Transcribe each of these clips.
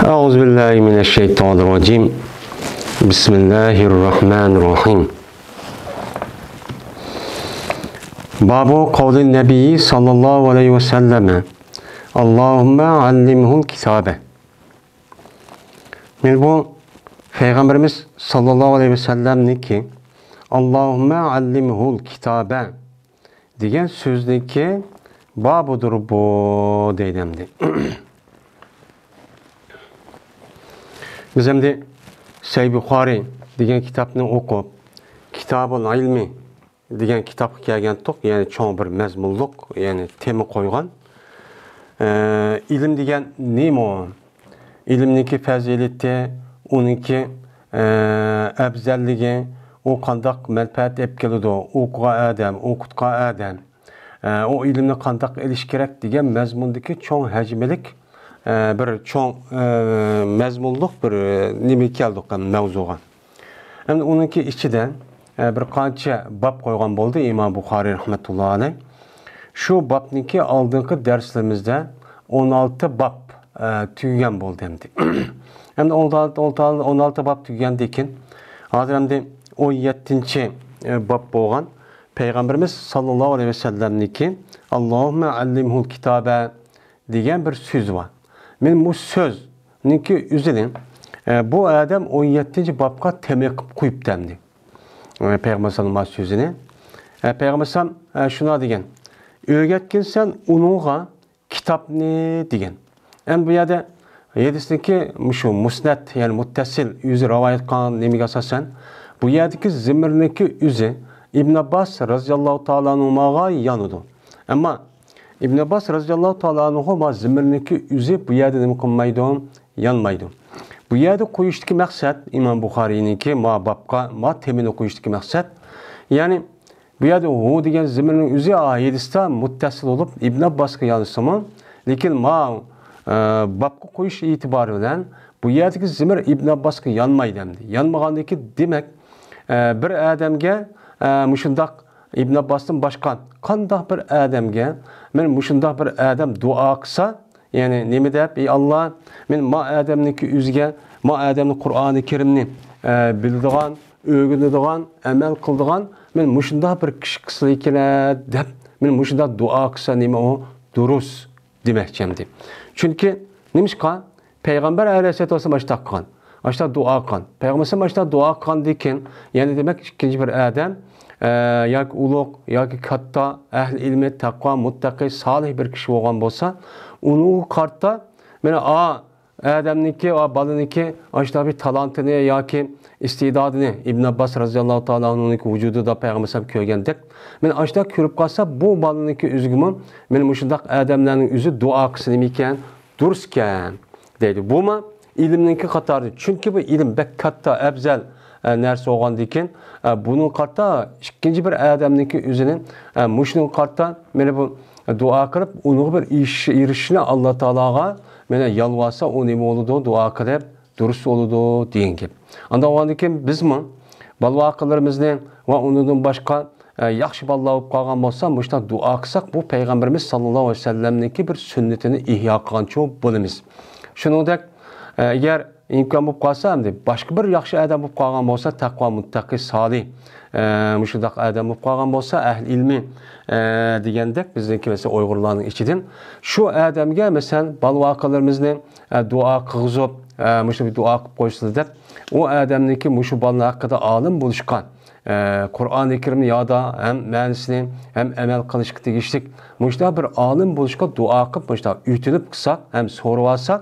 Euzubillahimineşşeytanirracim. Bismillahirrahmanirrahim. Babu kavli Nebi sallallahu aleyhi ve selleme. Allahümme allimhul kitabe. Bu Peygamberimiz sallallahu aleyhi ve sellem'ni ki Allahümme allimhul kitabe degan sözdeki babudur bu deydimdi. Biz endi Sahih Buxoriy degan kitobni o'qib, Kitabul ilmi degan kitobga kelgandik, ya'ni cho'ng bir mazmunliq, ya'ni tema qo'ygan. Ilm degan nima? Ilmniki fazilati, uniki afzalligi, u qandaq manfaat olib keladi, o'qigan odam, o'qitgan odam, o ilmni qandaq elish kerak degan mazmundagi cho'ng hajmlik bir cho'ng mazmunliq bir nima keldik mavzuga. Endi uniki ichidan bir qancha bab qo'ygan bo'ldi Imom Buxoriy rahmatullohi alayh. Shu babniki oldingi darslarimizda 16 bab tugagan bo'ldi endi. Endi 16 bab tugagandan keyin hozir endi 17-chi bab bo'lgan Peygamberimiz sallallohu aleyhi ve sellem'niki Allahümme allimhul kitabe degan bir söz var. Men bu sözniki üzülün bu adam 17-ci babga temek qo'yib demdi. Peygamber sallallahu aleyhi ve sözünü. Peygamber sallallahu şuna degan. Öğretkinsen unuğa kitapni degan. En bu yerde hadisdeki şu musnad yani muttasil yüzü rivayet qilgan nemiga asosan bu yerdeki zimirniki yüzü İbn Abbas radıyallahu ta'ala anhuga yanıdı. Ama İbn Abbas radıyallahu ta'ala anhu ma zimirniki yüzü bu yerde nima qilmaydi, yanmaydi. Bu yerde qo'yishdagi maqsad İmam Buxoriyninki ma babga ma temini qo'yishdagi maqsad yani bu yerde hu degan zimirning yüzü hadisda muttasil olup İbn Abbasga yanısımı lekin ma babga qo'yish e'tibori bilan bu yerdagi zimir İbn Abbasga yanmaydi demdi. Yanmagandaki demek bir adamga muşundaq İbn Abbas'tan başqa qandaq bir adamga men muşundaq bir adam dua qilsa, yani nima deb, ey Allah, men ma adamniki yüzge, ma adamni Qur'oni Kerimni bildigan, o'rganadigan, amal qildigan, men muşundaq bir kishi qilsa ekan deb, men muşundaq dua qilsa nima o durus demoqchimdi. Chunki nimishqa Peygamber aleyhissalatu vesselam başta qilgan. Başta dua qilgan. Peygamber başta dua qilgan dekin, yani demek ikinci bir adam yoki ulug' yoki katta ahli ilmi, taqvo, muttaqi, solih bir kishi bo'lgan bo'lsa, uni qarta mana adamniki va balaniki ashta bir talantini yoki istedodini Ibn Abbas radhiyallohu ta'ala anhuning vujudida payg'ambar sollallohu ko'rgandek, men ashta ko'rib qolsa bu balaniki o'zgimi men mushundaq odamlarning o'zi duo qilsin ekan, duruskan deydi. Bumi ilmninki qatori. Chunki bu ilm bek katta, afzal narsa bo'lgandan keyin bunun qarta ikkinchi bir odamniki o'zini mushning qarta meni bu duo qilib uni bir erishishni Alloh taologa meni yalvarsa u nima bo'ladi, duo qilib durust bo'ladi degan gap. Unda o'g'andan keyin bizmi balvoqlarimizni va undan boshqa yaxshi balla bo'lib qolgan bo'lsa, mushta duo qilsak bu payg'ambarimiz sallallohu alayhi vasallamniki bir sunnatini ihyo qilgancha bo'lamiz. Shuningdek agar imkon bo'lib qolsa hamda boshqa bir yaxshi odam bo'lib qolgan bo'lsa, taqvo, muttaqi, solih mushundaq odam bo'lib qolgan bo'lsa, ahli ilmi degandek bizniki mesela Uyg'urlarning ichidan shu odamga masalan balvoqalarimizni duo qilg'izib, mushu bir duo qilib qo'yishdi deb, u odamniki mushu balla haqida olim bo'lishgan, Qur'oni Kerimni yoda ham ma'nosini ham amal qilishga tegishli mushta bir olim bo'lishga duo qilib, mushta o'tinib qilsak, ham so'rab olsak,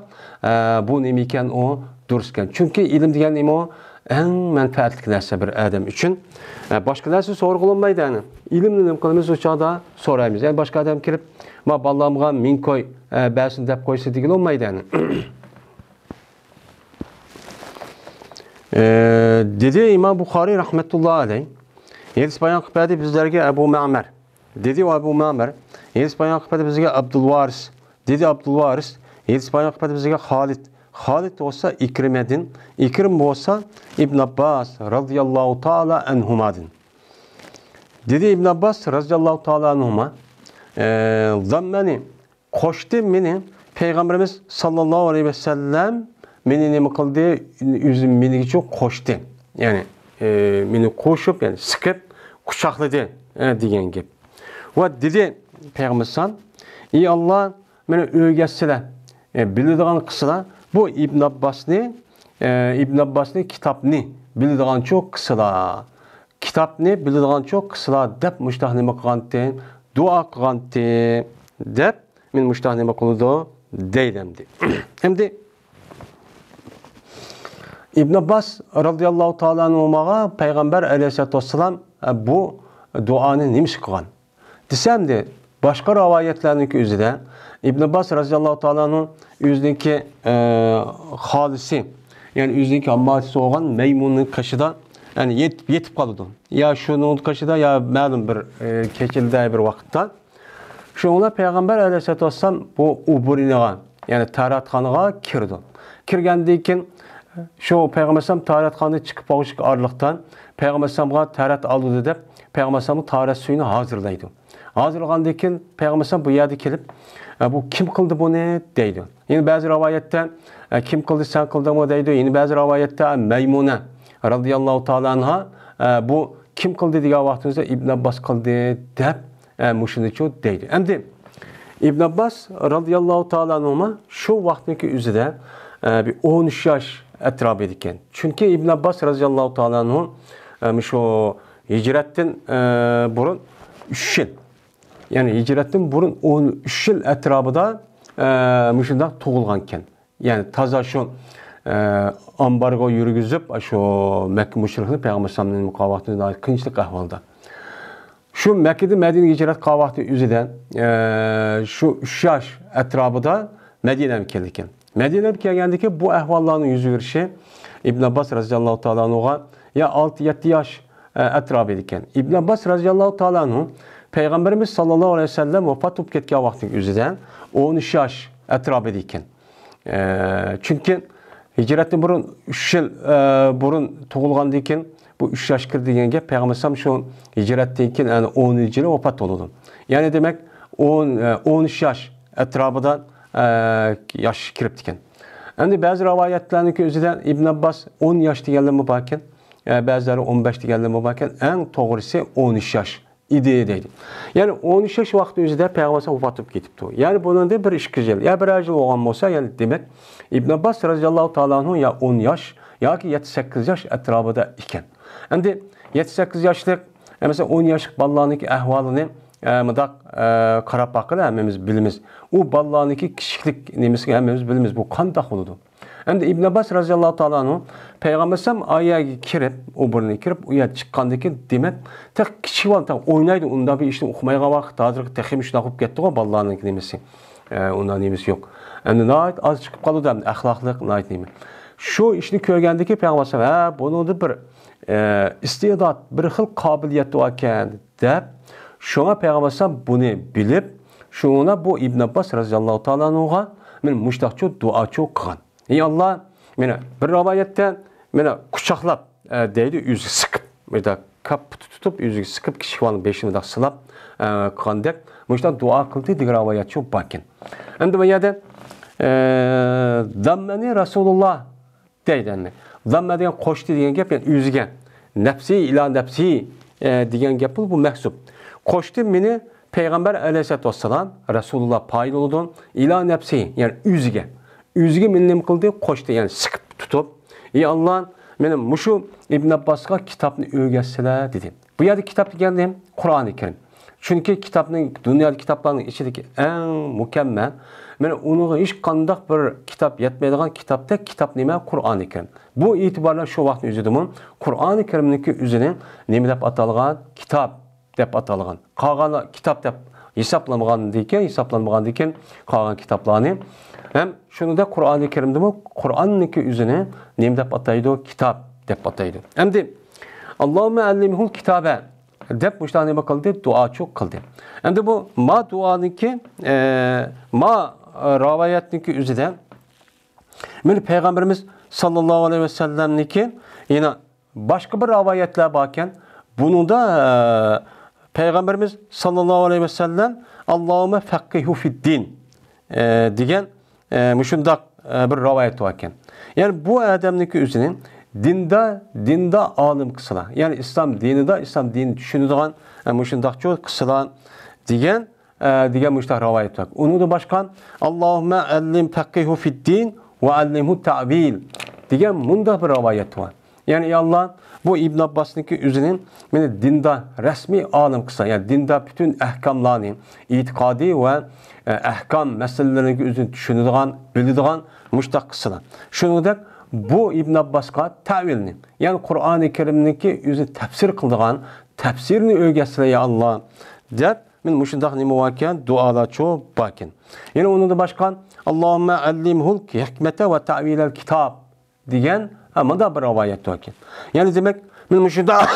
bu nima ekan o duruskan. Chunki ilm degan nima? Eng manfaatli narsa bir odam uchun. Boshqa narsa so'rg'ilinmaydi ani. Ilmni nima qilamiz o'chada so'raymiz. Yani boshqa odam kirib, "Ma ballamga ming qo'y, ba'sin" deb qo'ysa degan olmaydi ani. Dedi İmam Buxoriy rahmetullohi alayh. Hadis bayon qildi bizlarga Abu Ma'mar. Dedi Abu Ma'mar. Hadis bayon qildi bizga Abdulvaris. Dedi Abdulvaris. Hadis bayon qildi bizga Xolid. Xolid olsa İkrim'edin. İkrim olsa İbn Abbas radıyallahu ta'ala anhumadin. Dedi İbn Abbas radıyallahu ta'ala anhuma zammeni koştu beni Peygamberimiz sallallahu aleyhi ve sellem meni nima qildi? O'zim meniga qo'shdi. Ya'ni meni qo'shib, ya'ni siqib, quchoqladi degan gap. Va dedi Payg'ambar ey Allah meni o'rgatsizlar. Biladigan qilsalar, bu İbn Abbasning kitobni biladigan çok qilsalar. Kitobni biladigan çok qilsalar deb mushtah nima qilganti, duo qilganti deb men mushtah nima qildi deydi. Endi İbn Abbas radıyallahu ta'ala anhuga Peygamber aleyhissalatu vesselam bu duanı nimish qilgan. Desemdi başka rivayetlerindeki özüde İbn Abbas radıyallahu ta'ala anhu özündeki halisi yani özündeki ammatisi olan Meymun'un kaşıda yani yetip kaldı. Ya şunun kaşıda ya malum bir keçildiği bir vakitte. Şunla Peygamber aleyhissalatu vesselam bu uburinaga yani taratxanaga kirdi. Kirgandikkin şu Peygamber sallam taratxanadan çıkıp bağışık arlıktan Peygamber sallamga tarat aldı deb Peygamber sallamın tarat suyunu hazırlaydı. Hazırlagandan Peygamber sallam bu yerga kelip bu kim kıldı bunu deydi. Yine bazı rivayette kim kıldı sen kıldın deydi. Yine bazı rivayette Meymune radıyallahu ta'ala anha bu kim kıldı diye vaktimizde İbn Abbas kıldı deb muşunu çok deydi. Endi İbn Abbas radıyallahu ta'ala anhuma şu vaktdeki üzere bir 13 yaş etrafı ediken. Çünkü İbn Abbas radıyallahu ta'ala anhu şu hicretten burun 3 yıl. Yani hicretten burun 13 yıl etrafında müşündak tuğulganken. Yani taza şu ambargo yürgüzüp şu Mekke müşrikini Peygamber sallallahu aleyhi ve sellem mukavatına kınçlık ahvalda. Şu Mekke'de Medine hicret kavakti üzüden şu 3 yaş etrafında Medine'ye geldikken. Medine'ye geldikken bu ahvalların yüzü verişi İbn Abbas radıyallahu ta'ala anhu'a ya 6-7 yaş etrafı edikken. İbn Abbas radıyallahu ta'ala anhu Peygamberimiz sallallahu aleyhi ve sellem vefat olup ketken vaktin üzüden 13 yaş etrafı edikken. Çünkü hicretten burun 3 yıl burun tuğulgandikken bu 3 yaş kirdi degan gap Peygamber sallam şu hicretten keyin yani 10 yılı vefat oldu. Yani demek 13 yaş etrafında yaş kirip diken. Endi bazı rivayetlerdeki özüden İbn Abbas 10 yaş deganlar bakken, bazıları 15 deganlar bakken en doğrusu 13 yaş idi deydi. Yani 13 yaş vakti özüde Peygamber sallam vefat olup ketipti. Yani bunun da bir 2 yıl ya bir yıl olgan bolsa yani demek İbn Abbas radıyallahu ta'ala anhu ya 10 yaş ya ki 7-8 yaş etrafında iken. Endi 7-8 yaşlık mesela 10 yaşlık ballarniki ahvalını mıdak qarab bakıda hemmemiz bilimiz. O ballarniki kişilik nemesi hemmemiz bilimiz. Bu qandaq oludu. Endi İbn Abbas radıyallahu ta'ala anhu Peygamber sallam ayaga kirip, o burnu kirip, o yer çıqqandaki demek tek kichik bal tak oynaydı. Onda bir işte uqmayga vaqt, hazır texim şuna qilib ketdi go ballarniki nemesi. Onda nemesi yok. Endi nayt az chiqib qoldi ham axloqliq nayt nemi. Şu işni ko'rgandiki Peygamber sallam bunu bir istidat, bir xil qobiliyati ekan deb şuna Peygamber sallam bunu bilib, şuna bu İbn Abbas radıyallahu ta'ala anhuga men mushtaqcho duocho qilgan. Ey Allah, meni bir rivoyatda meni quchoqlab deydi, yuziga siqib, menda kap tutib yuziga siqib kishivani beshini da silab qilgandek mushtaq duo qildi degan rivoyatcho bor ekan. Endi bu yerda dammani Rasulullah deydi. Zamma degan qo'shdi degan gap yani yuziga nafsi ila nafsi degan gap bu mahsub. Qo'shdi meni Peygamber aleyhissalatu vesselam Rasulullah payladı ila nafsi yani yuziga. Yuziga meni nima qildi? Qo'shdi yani siqib tutib. Ey Allah, menim mushu İbn Abbasga kitobni o'rgatsalar dedi. Bu yerda kitob deganim Qur'oni Karim. Çünkü kitapning dünyadagi kitaplarning ichidagi eng mukammal men unuga hech qanday bir kitap yetmaydigan kitapda kitap nima? Qur'oni Karim. Bu e'tiborla shu vaqtni o'zida Qur'oni Karimniki o'zini nima deb atalgan? Kitap deb atalgan. Qolgan kitap deb hisoblanmagan ekan qolgan kitaplarni hem şunu da Qur'oni Karimda Qur'onniki o'zini nima deb ataydi? Kitap deb ataydi. Endi Allohumma allimhul kitabe deb müştahane bakıldı, dua çok kıldı. Endi bu ma duaniki ma rivayetniki üzerinde men Peygamberimiz sallallahu aleyhi ve sellemniki yine başka bir rivayetler bakken bunu da Peygamberimiz sallallahu aleyhi ve sellem Allahümme fakkihu fid din diyen müşundak bir rivayet varken. Yani bu adamniki özünün dinda alim kısıla. Yani İslam dini düşünüdüğün muşundaq çok kısıla diyen muştaq rivayet var. Onu da başkan Allahümme allim fakkihu fid din ve allimhu ta'vil diyen munda bir rivayet var. Yani ya Allah bu İbn Abbas'nınki özünün dinda resmi alim kısa. Yani dinda bütün ahkamlarını, itikadi ve ahkam meselelerini özünü düşünüdüğün, bildiğin muştaq kısıla. Şunu da bu İbn Abbas'a tavilni. Yani Kur'an-ı Kerim'deki özü tefsir kıldığın, tefsirini öğretsile ya Allah deyip men muşundaq nima vakan dualar çok bakin. Yani onu da başkan Allahümme allimhul hikmete ve ta'vilel kitab diyen ama da bir rivayet var. Yani demek men muşundaq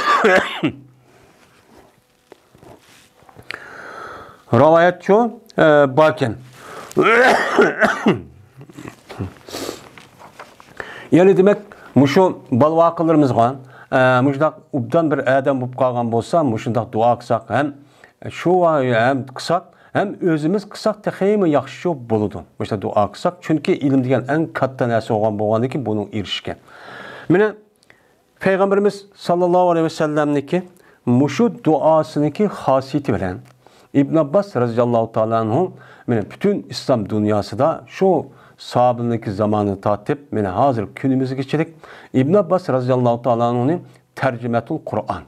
rivayet çok bakin. Yani demek muşu balvaqılarımızga muşundaq ubdan bir adam bulup qalgan bolsa muşundaq dua qilsak hem şu hem qilsak hem özümüz qilsak texmi yaxshi boludu. Muşta dua qilsak çünkü ilim degan en katta narsa bolgan ki bunun erişken. Mine Peygamberimiz sallallahu aleyhi ve sellem'niki muşu duasıniki hasiyeti bilen İbn Abbas radıyallahu ta'ala anhu bütün İslam dünyası da şu sahabındaki zamanı tatip hazır günümüzü geçirdik. İbn Abbas radıyallahu ta'ala anhu'nun tercümetul Kur'an.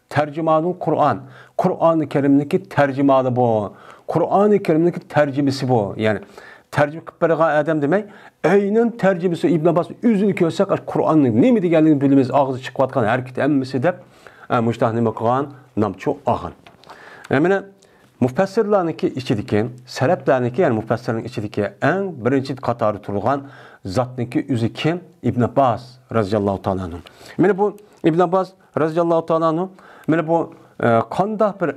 Tercümanul Kur'an. Kur'an-ı Kerim'deki tercümanı bu. Kur'an-ı Kerim'deki tercümesi bu. Yani tercüme kıpırığa adam demek. Aynen tercümesi İbn Abbas üzünü körsek Kur'an'ın ne mi degenliğini bilimiz ağzı çıkıvatkan herkit emmisi de müştahnime kılan namço ağın. Emine Müfessirlarınki içideki, seleflarınki yani müfessirlerin içideki en birinci katarı turulgan zatniki üzü kim? İbn Abbas radıyallahu ta'ala anhu. Mene bu İbn Abbas radıyallahu ta'ala anhu, mene bu kanda bir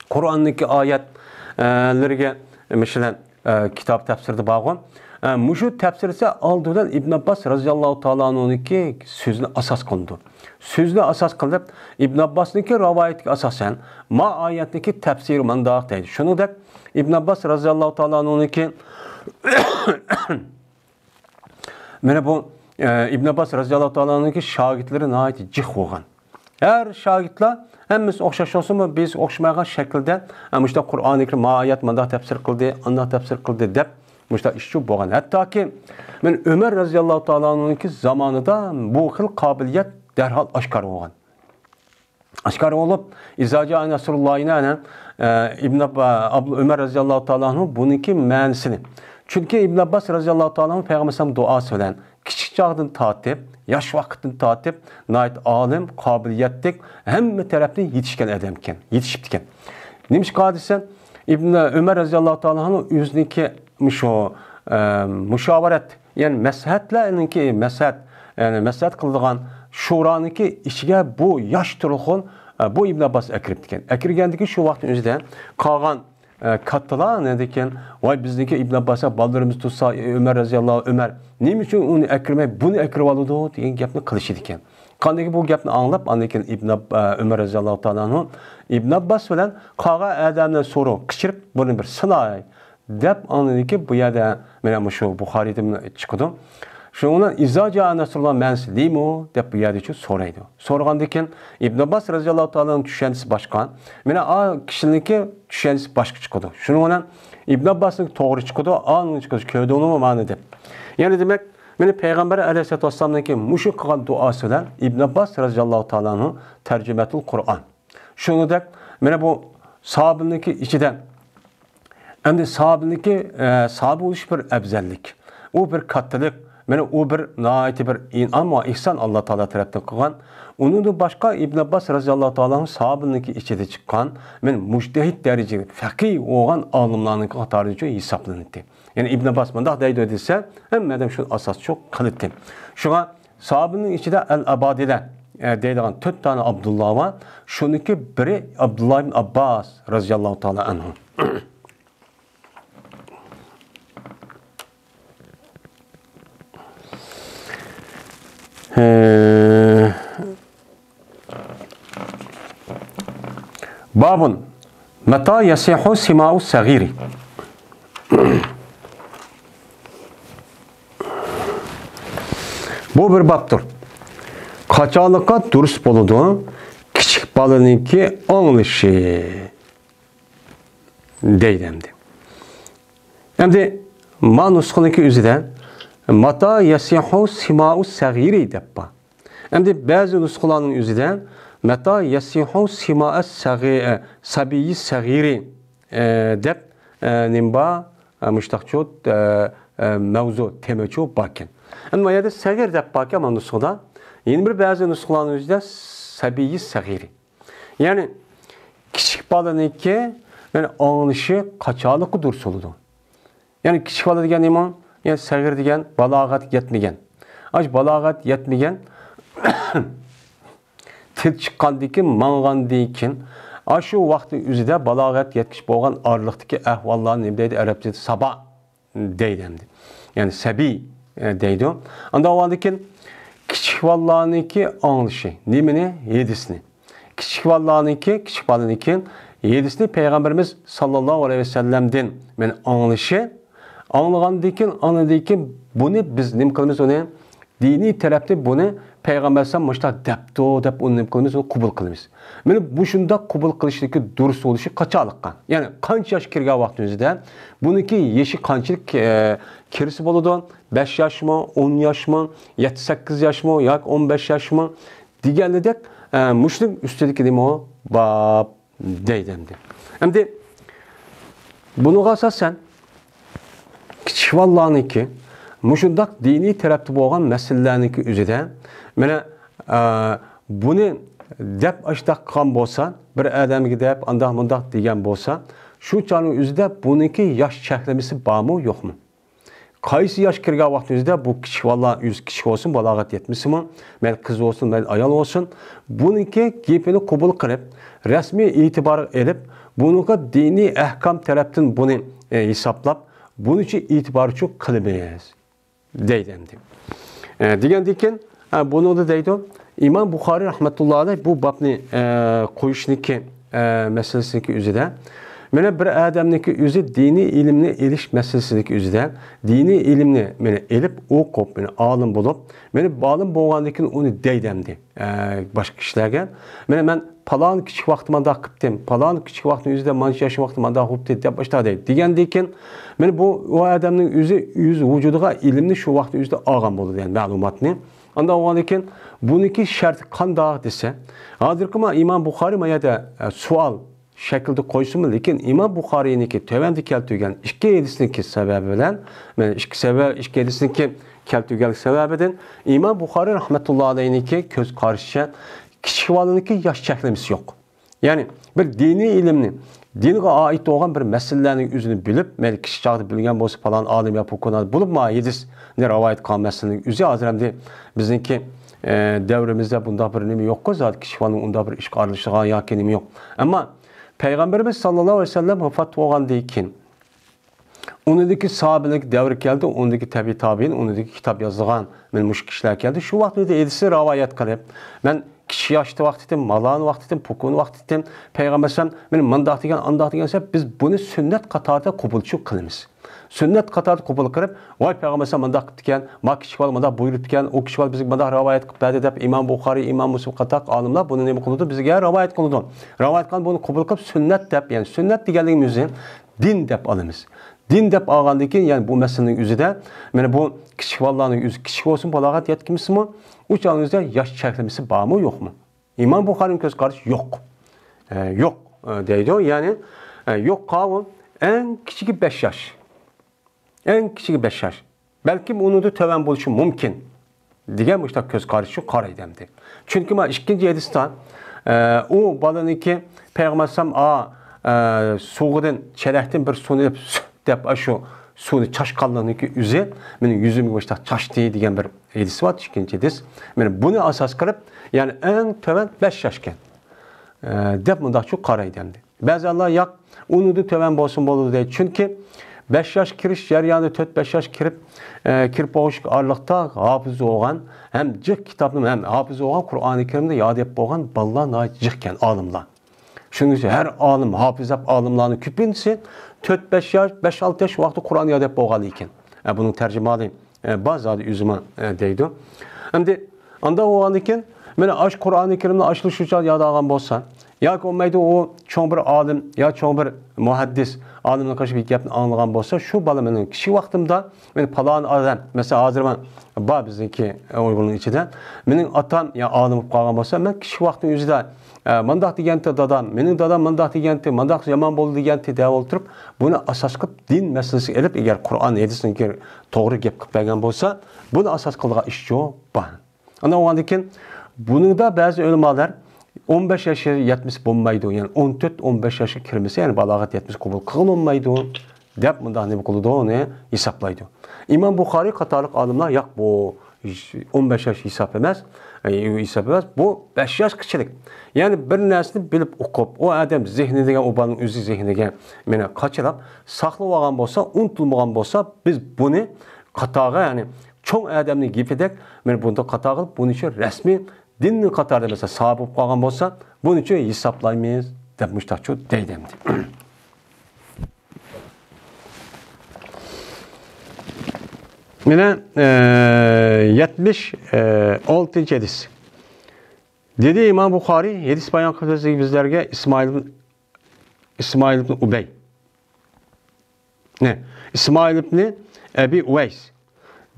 Kur'an'daki ayetlerine mesela kitap tefsirde bağın. Muşu tefsirse aldıdan İbn Abbas radıyallahu ta'ala anhu'nunki sözüne asas kondu. Sözüne asas kılıp İbn Abbas'nınki rivayetki asasen ma ayetindeki tefsiri mandağ deydi. Şunu da İbn Abbas radıyallahu ta'ala anhu'nunki mene bu İbn Abbas radıyallahu ta'ala anhu'nunki şagirtleri nahayet cih olgan. Her şagirtler hemimiz okşaş olsun mu biz okşamayan şekilde işte Kur'an-ı Kerim ma ayet mandağ tefsir kıldı, anda tefsir kıldı deyip müşta işçi boğan. Hatta ki men Ömer radıyallahu ta'ala anhu'nunki zamanında bu xil kabiliyet derhal aşkar olgan. Aşkar olup izaca Nasrullah'ına İbn Ömer radıyallahu ta'ala anhu bununki mənisini. Çünkü İbn Abbas radıyallahu ta'ala anhu Peygamber dua söylen. Kiçik çağdan tatip, yaş vakitin tatip, nait alim, kabiliyetlik, hem taraftan yetişken adamken, yetişiptiken. Neymiş hadise? İbn Ömer radıyallahu ta'ala anhu yüzündeki müşavaret yani meshetlerinki meshet kıldığın şuranınki işige bu yaş turulğun bu İbn Abbas ekiriptiken. Ekirgendiki şu vaktin özüden kalgan kattalar ne deken vay bizdeki İbn Abbas'a baldırımız tutsa Ömer radıyallahu Ömer neyim için onu ekirmek bunu ekirip alıdı diyen gapni kılışı diken. Kandaki bu gapni anlap andaki Ömer radıyallahu ta'ala anhu İbn Abbas bilen kağa adamdan soru kışırıp bunu bir sınay dep anladı bu yerde benim şu Bukhari'de çıkıdı. Şundan izaca Nasrullah mənsi limo dep bu yerde soraydı. Sorgandaki İbn Abbas radıyallahu ta'ala'nın düşüncesi başka. Mene a kişininki düşüncesi başka çıkıdı. Şundan İbn Abbas'ın doğru çıkıdı, anın çıkıdı. Köyde onu mani dep. Yani demek mene Peygamber aleyhissalatu vesselam'daki muşu kılan duasıyla İbn Abbas radıyallahu ta'ala'nın tercümetul Kur'an. Şunu da mene bu sahabındaki içiden hem de sahabe oluş bir ebzellik. O bir kattılık. Mene o bir naiti bir inan ve ihsan Allah Teala tarafından kılgan. Onun da başka İbn Abbas radıyallahu ta'ala'nın sahabındaki içinde çıkan men mujtehid derecede fakih olan alimlerin katarıcı hesaplanıttı. Yani İbn Abbas manda deydi edilse hem madem şu asas çok kılıttı. Şuna sahabının içinde el-abadile deydiğin 4 tane Abdullah var. Şununki biri Abdullah ibn Abbas radıyallahu ta'ala anhu. Babun meta yasihu sima'u sagiri. Bu bir baptır. Kaçanlıkka durust boludu. Kiçik balınınki anlışı. Deydemdi. Endi ma nusxanınki üzüden mata yasihu sima'u sagiri deppa. Endi bazı nusxalarning üzüden mata yasihu sima'a sabiyyi sagiri dep nimba müştaqçot mevzu temeço bakin. Ama ya da sagir dep bakin ama nusxada yeni bir bazı nusxalarning üzüden sabiyyi sagiri. Yani kiçik balanınki yani anlışı kaçalık dursuludu. Yani kiçik bala degan nima? Yani sagir degan balog'at yetmagan. Aş balog'at yetmagan til chiqqandan keyin mang'andan keyin shu vaqtning o'zida balog'at yetkish bo'lgan orliqdagi ahvollarni nima deydi arabchada saba deydi endi. Yani sabiy deydi. Unda ondan keyin kichik bolalarniki anglishi, nimani? Yedisini. Kichik bolalarniki yedisini Peygamberimiz sallallahu aleyhi ve sellem'den men anglishi anlagandan keyin buni biz nim qilamiz uni diniy tarafda buni Peygamber sallam muşta depto dep uni nim qilamiz uni qabul qilamiz. Meni bu shunda qabul qilishdagi durust bo'lishi qachonliqqan. Yani qancha yosh kirgan vaqtingizda buniki yeshi qanchalik kirisi bo'ladi? 5 yoshmi, 10 yoshmi, 7-8 yoshmi yoki 15 yoshmi deganidek mushning ustidagi nima bab deydi endi. Endi bunuga asosan kichik bolalarniki mushundaq diniy tarafda bo'lgan masalalarniki o'zida mana buni deb ashtaq qilgan bo'lsa, bir odamga deb andaq mundaq degan bo'lsa, shu chog'ning o'zida buniki yosh cheklamasi bormi, yo'qmi? Qaysi yosh kirgan vaqtingizda bu kichik bolalar, kichik olsun, balog'at yetmasimi, men qiz olsun, men ayol olsun, buniki gapini qabul qilib, rasmiy e'tibor elib, bunuga diniy ahkam tarafdan buni hisoblab, bunun için itibarı çok kılmayız. Deydi endi. Degandan keyin bunu da deydi. İmam Buxoriy rahmetullahi aleyh bu babni qo'yishniki masalasiki o'zida mana bir odamniki o'zi diniy ilmni elish masalasidagi o'zida diniy ilmni meni elib o'qib, meni olim bo'lib, meni olim bo'lgandan keyin uni deydi endi boshqa kishilarga. Mana men palon kichik vaqtimda qildim, palon kichik vaqtning o'zida mancha yosh vaqtimda xo'pdi deb boshqa deydi. Degandan keyin meni bu odamning o'zi vujudiga ilmni shu vaqtning o'zida olgan bo'ladi, ya'ni ma'lumotni. Anda ondan keyin buniki shart qanday desa, hozirgi İmam Buxoriy mayada savol shaklda qo'ysinmi, lekin İmam Buxoriyniki tövanda keltirgan 2-7siniki sababi bilan, men 2-7siniki keltirgan sababidan İmam Buxoriy rahmetullahi aleyhniki ko'z qarashicha kichik bolalarniki yosh cheklamasi yo'q. Ya'ni bir diniy ilmni, dinga oid bo'lgan bir masalalarning o'zini bilib, men kichik chog'da bilgan bo'lsa falan olim yoki ko'nar bo'lib ma yedis ne rivoyat qilgan masalaning o'zi hozir ham bizniki davrimizda bunda bir nima yo'q-ku, zot kichik bolaning unda bir ish qarilishiga yoki nima yo'q. Ammo Peygamberimiz sallallohu aleyhi ve sellem vafot bo'lgandan keyin unidagi sahobilik davri keldi, unidagi tabiin, unidagi kitob yozilgan men mush kishilar keldi. Shu vaqtda edisi rivoyat qilib, men kichik yoshda vaqt edim, malon vaqt edim, pukun vaqt edim, Peygamber sallam men mandaq degan, andaq degan desa, biz buni sunnat qatorida qabulchi qilamiz. Sunnat qatorida qabul qilib, voy Peygamber sallam mandaq qilib ekan, ma kichik bola mandaq buyurib ekan, o kichik bola bizga mandaq rivoyat qilib berdi deb İmam Buxoriy, İmam Muslim qator olimlar buni nima qildi? Bizga rivoyat qildi. Rivoyat qilib buni qabul qilib sunnat deb, ya'ni sunnat deganligimiz din deb olamiz. Din deb olgandan keyin, ya'ni bu masalaning o'zida mana bu kichik bolalarning o'zi kichik bo'lsin, balog'at yetkimismi? U chog'ingizda yosh cheklamasi bormi, yo'qmi? İmam Buxoriyning ko'z qarashi yo'q. Yo'q deydi. Ya'ni yo'q qavun en kichigi 5 yosh. En kichigi 5 yosh. Balki unida tovan bo'lishi mumkin. Degan bu ko'z qarashi qaraydi endi. Chunki men 2-7-da u bolaniki Peygamber sallam suvdan chelakdan bir suvni deb shu suvni chashqanligining o'zi mening yuzimga boshqa chashdi degan bir hadis bor, 2-hadis. Men buni asos qilib, ya'ni eng tovan 5 yoshga deb mundaqcha qaraydi endi. Ba'zanlar yo'q, unida tovan bo'lsin bo'ladi deydi. Chunki 5 yosh kirish jarayoni 4-5 yosh kirib bo'lish orliqda hofiz bo'lgan, ham jiq kitobni ham hofiz bo'lgan Qur'oni Karimni yod etib bo'lgan bolalar jiqkan olimlar. Shuning uchun har olim, hofizab olimlarning ko'pincha 4-5 yosh, 5-6 yosh vaqtda Qur'on yod etib bo'lgan ekan. Buning tarjimasi bazı üzüme deydi. Şimdi anda o andiken mene aş Kur'an-ı Kerim'de açılış üçün yadağan bolsa, ya ki olmaydı o çoğun bir alim, ya çoğun bir muhaddis, alimle karşı bir gapni anlayan bolsa, şu bala menin kişi vaktimda, men palan adam, mesela hazır ben, bizimki uygunluğun içinde, menin atam ya alim qalgan bolsa, men kişi vaktin yüzüde, mandak degenti dadam, menin dadam mandak degenti, mandak yaman boldu degenti dev olturup, bunu asas kılıp din meselesi elip, eğer Kur'an hadisini doğru gap kılıp bergen bolsa, bunu asas kıldığı iş yok, ban. Ana o andiken, bunun da bazı ulemalar 15 yaşı yetmesi bulmaydı. Yani 14-15 yaşı kirmesi, yani balagat yetmesi kabul kılınmaydı. Dep mındak ne kıldı onu hesaplaydı. İmam Bukhari katarlık alimler yak bu 15 yaş hesap etmez. Bu 5 yaş kişilik. Yani bir nesli bilip okup, o adam zihnine, o balın özü zihnine mene kaçırıp, saklı olan bolsa, unutulmayan bolsa, biz bunu katağa, yani çoğun adamını gifedek, men bunda katağa, bunun için resmi dinni katarda mesela sabıp qalgan bolsa, bunun için hesaplaymayız dep müştakçı deydimdi. Mene 76. hadis. Dedi İmam Bukhari, hadis bayan kıldığı bizlerge İsmail ibn Ubey. Ne? İsmail ibn Ebi Uveys.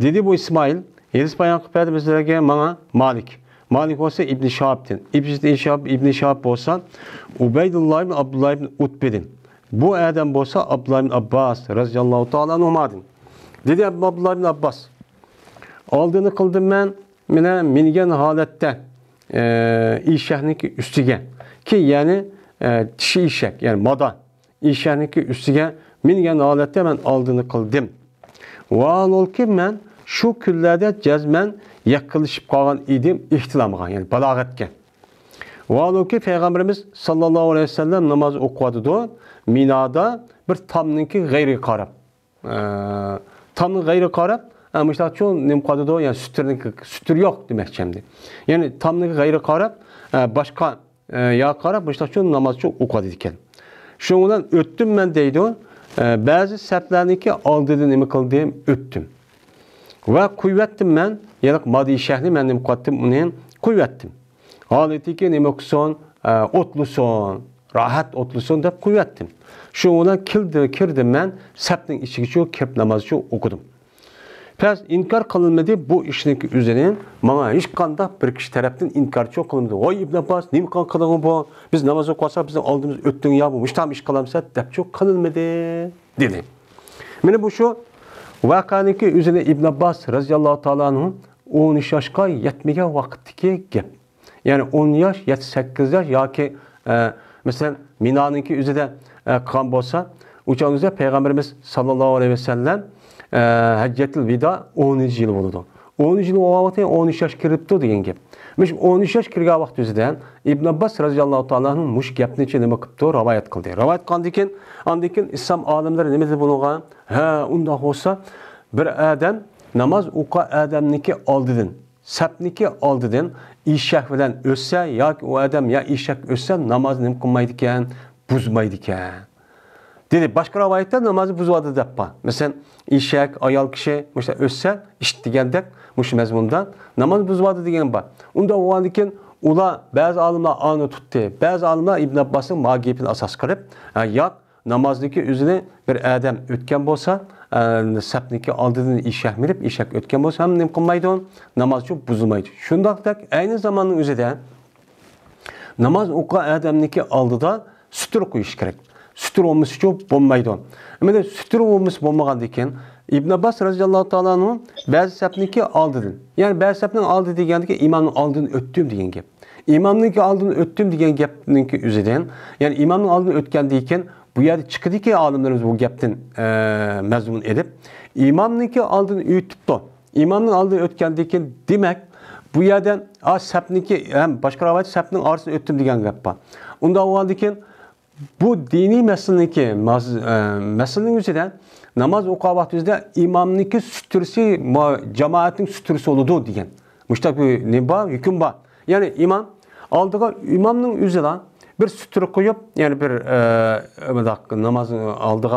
Dedi bu İsmail, hadis bayan kıldığı bizlerge bana Malik. Malik olsa İbn Şahab'tin. İbn Şahab olsa Ubeydullah ibn Abdullah ibn Utbe'din. Bu adam olsa Abdullah ibn Abbas radıyallahu ta'ala anhumadın. Dedi Abdullah ibn Abbas. Aldığını kıldım ben minigen halette işehniki üstüge. Ki yani dişi işek yani madan. İşehniki üstüge minigen halette ben aldığını kıldım. Ve ol ki ben şu küllerde cezmen yakılışıp kalan idim ihtilamıgan yani balagatken. Ve ol ki Peygamberimiz sallallahu aleyhi ve sellem namaz okudu. Minada bir tamninki gayri karab. Tamın gayri karab. Ama işte çoğun nem kadıdo yani sütür yok demekçemdi. Yani tamninki gayri karab başka ya karab işte çoğun namaz çok okudu diken. Şundan öttüm ben deydi. Bazı seplerindeki aldığını nemi kıldığım öttüm. Ve kuvvettim ben, yani maddi şehri ben nemi kattım onun kuvvettim. Haleti ki nemi okusun, otlusun, rahat otlusun da kuvvettim. Şundan kirdim ben, septin içi çok kirp namazı çok okudum. Pes inkar kılınmadı bu işin üzerine, bana hiç kanda bir kişi tarafından inkar çok kılınmadı. Oy İbn Abbas, nemi kan kılın bu, biz namaz okuyorsak bizim aldığımız öttün ya bu, tam iş kılamsa dep çok kılınmadı dedi. Mene bu şu, vakaniki üzerine İbn Abbas radıyallahu ta'ala anhu 10 yaşka yetmege vakitteki gep. Yani 10 yaş, 8 yaş ya ki mesela Mina'nınki üzerinde kan bolsa, uçağımızda Peygamberimiz sallallahu aleyhi ve sellem Haccetül Vida 10. yıl oldu. 10. yıl o vakti 13 yaş kiripti degan gep. Miş 13 yaş kirgan vaqt üzerinde İbn Abbas radıyallahu ta'ala anhu muş gapni içine nima qilibdi, rivoyat qildi. Rivoyat qilgandan andikin İslam alimlari nima deb bunga? Ha, unda olsa bir adam namaz o'qa adamniki oldidan, sapniki oldidan ishak bilan o'ssa yoki o adam ya ishak o'ssa namozni nima qilmaydi ekan, buzmaydi ekan. Dedi başka rivoyatda namozni buzadi deb ba. Mesela ishak ayol kishi o'sha o'ssa ish degandek mush mazmunda namoz buzadi degan ba. Unda o'gandikin ular bazı alimlar onu tuttu. Bazı alimlar İbn Abbas'ın magibini asas qilib, ya namozniki o'zini bir adam o'tgan bo'lsa, sapniki oldidan ishak minib, ishak o'tgan bo'lsa ham nima qilmaydi, namoz çok buzulmaydi. Shundaqdak ayni zamonning o'zida namoz o'qigan odamniki oldida sutur qo'yish kerak. Sutur olması çok bo'lmaydi. Ama sutur olması bo'lmagan ekan, İbn Abbas radıyallahu ta'ala anhu bazı sapniki oldidan. Yani bazı sapning oldi degandiki imomning oldidan o'tdim degan gap. İmamniki oldidan o'tdim degan gapninki o'zidan, yani imomning oldidan o'tganda ekan bu yerda chiqdiki olimlarimiz bu gapdan mazmun edib, imomniki oldidan o'tibdi. İmomning oldidan o'tganda ekan demak bu yerdan sapniki ham boshqa rivoyat sapning orasidan o'tdim degan gap bor. Unda o'g'andikin bu dini meselenin üzerinde namaz o'qigan vaqtida imomniki sutursi cemaatin sutursi oludu degan. Muştak bir ne var? Hüküm var. Yani imamның üzerine bir sutur koyup yani bir namazın aldığı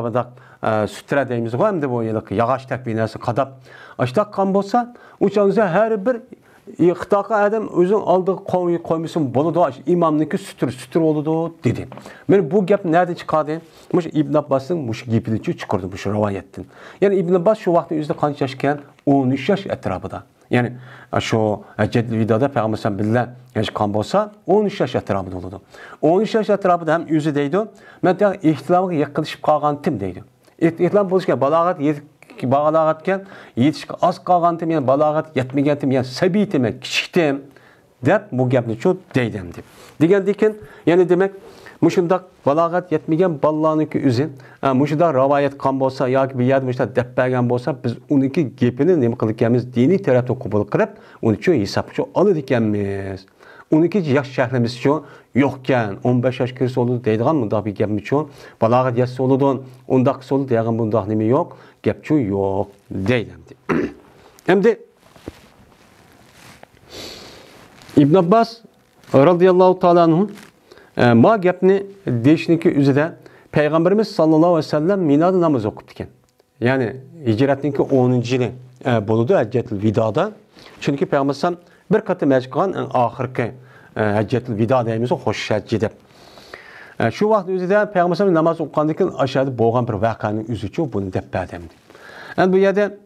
sütre deyimiz var. Hem de bu yıllık yağış tekbinesi kadap. Açtak kan bolsa, uçağınıza her bir İqtaqa adam özün aldığı koymuşsun boludu, imamniki sütür oludu dedi. Men bu gap nerede çıkardı? Muş İbn Abbas'ın muş gepini çıkardı muş rivayetten. Yani İbn Abbas şu vakti yüzde kaç yaşken? 13 yaş etrafında. Yani şu Haccetül Vida'da Peygamber billah yaş kan bolsa 13 yaş etrafında oldu. 13 yaş etrafında hem yüzü deydi. Men de ihtilamga yaklaşıp kalgan tim deydi. İhtilam boluşken balagat bağlağatken yetişik az kalgantim yani balağat yetmegentim yani sebitim kiçiktim dep bu gapni çok deydim dep. Degendikin yani demek muşundak balağat yetmegen ballarniki üzün muşunda rivayet kan bolsa yoki bir yer muşda dep bergen bolsa biz uniki gepini nima qilganmiz diniy tarafdan qabul qilib uni chu hisobga oladi ekanmiz. 12 yaş şəhrimiz üçün yoxkən 15 yaş kirisi oldu deydiğən bundaq bir gəpmi üçün balağat yəsi oludun 10 kısa oldu deydiğən bundaq nimi yox gəp üçün yox deyildi. Hem de İbn Abbas radıyallahu ta'ala anhu ma gəpni deyişniki üzüdə Peygamberimiz sallallahu aleyhi ve sellem minada namaz okutdu. Yani hicretninki 10. yılı boludu Haccetül Vida'da. Çünkü Peygamberimiz bir katı meckan ahirki Haccetül Vida deyimiz o hoş həccidib. Şu vaxt üzüdə Peygamber namaz oqandıkın aşağıda boğan bir vakanın üzü çox bunu dep bədəmdi. Yani bu yerde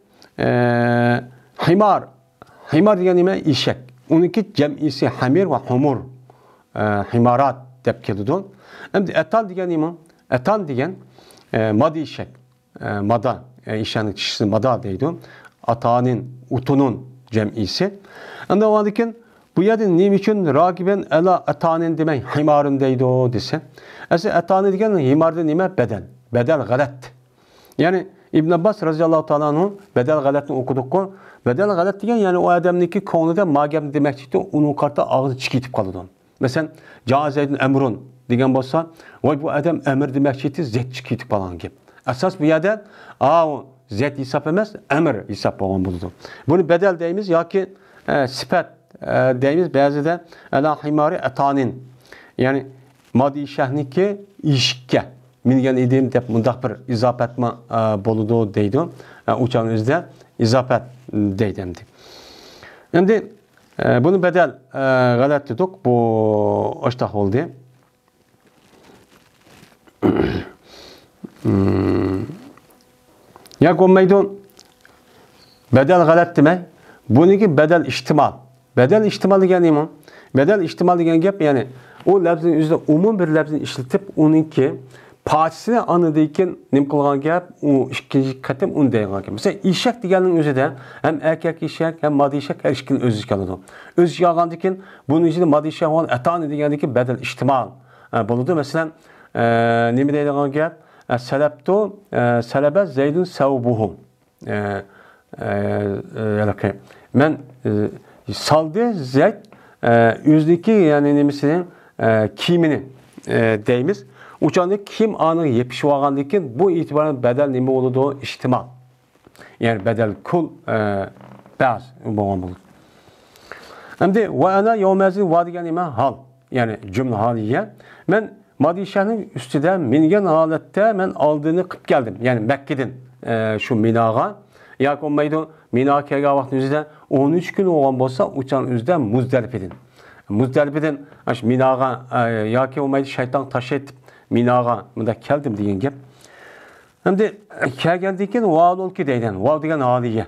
himar degen nime işek. Onunki cem'isi hamir ve humur. Himarat dep kelidun. Hem de etan degen nime? Etan degen madi işek. Mada işenin kişisi mada deydi. Atanın, utunun cem'isi. Hem de o andikin bu yerde nim için rakiben ela etanın demek himarın deydi o dese. Aslında etanı degen himarda nime bedel. Bedel galet. Yani İbn Abbas radıyallahu ta'ala anhu bedel galetini okuduk ko. Bedel galet degen yani o adamniki konuda magem demek çıktı. Onun karta ağzı çıkıtıp kaldı. Mesela Cazeydin emrun degen bolsa, vay bu adam emir demek çıktı zet çıkıtıp falan gibi. Esas bu yerde zet hesap emez, emir hesap olan buldu. Bunu bedel deyimiz ya ki sifat deyimiz bazı da ela himari etanin. Yani maddi şehniki işke. Mingen idim dep mundaq bir izafetme boludu deydi. Uçağın üzde izafet deydimdi. Şimdi bunu bedel galet dedik. Bu açtaq oldu. Ya konmaydı bedel galet demek. Bununki bedel ihtimal. Bedel ihtimal degen nima? Bedel ihtimal degen gap yani o lafzın üzde umum bir lafzın işletip onunki parçasını anladıyken nim kılgan gap o ikinci katım onu deyilgan gap. Mesela işek degenin özüde hem erkek işek hem maddi işek her işkin öz işek alıdı. Öz işek algandıkken bunun içinde maddi işek olan etan degendiki bedel ihtimal buludu. Mesela nimi deyilgan gap selebtu selebe zeydun sevbuhu men saldı Zeyd yüzdeki yani nemisinin kimini deyimiz. Uçağında kim anı yepişi olgandıkken bu itibaren bedel nemi olduğu ihtimal. Yani bedel kul baz boğan bulur. Hem de ve ana yevmezin vadigen nime hal. Yani cümle haliye. Men madişanın üstüde mingen halette men aldığını kıp geldim. Yani Mekke'den şu minağa. Ya konmaydı minağa kelga vakti üzerinde 13 gün olan bolsa uçağın üzerinde Muzdelife'den. Muzdelife'den minağa ya ki olmaydı şeytan taş etip minağa bunda geldim deyen gap. Hem de kelgeldiyken vaad ol ki deyden. Vaad degen haliye.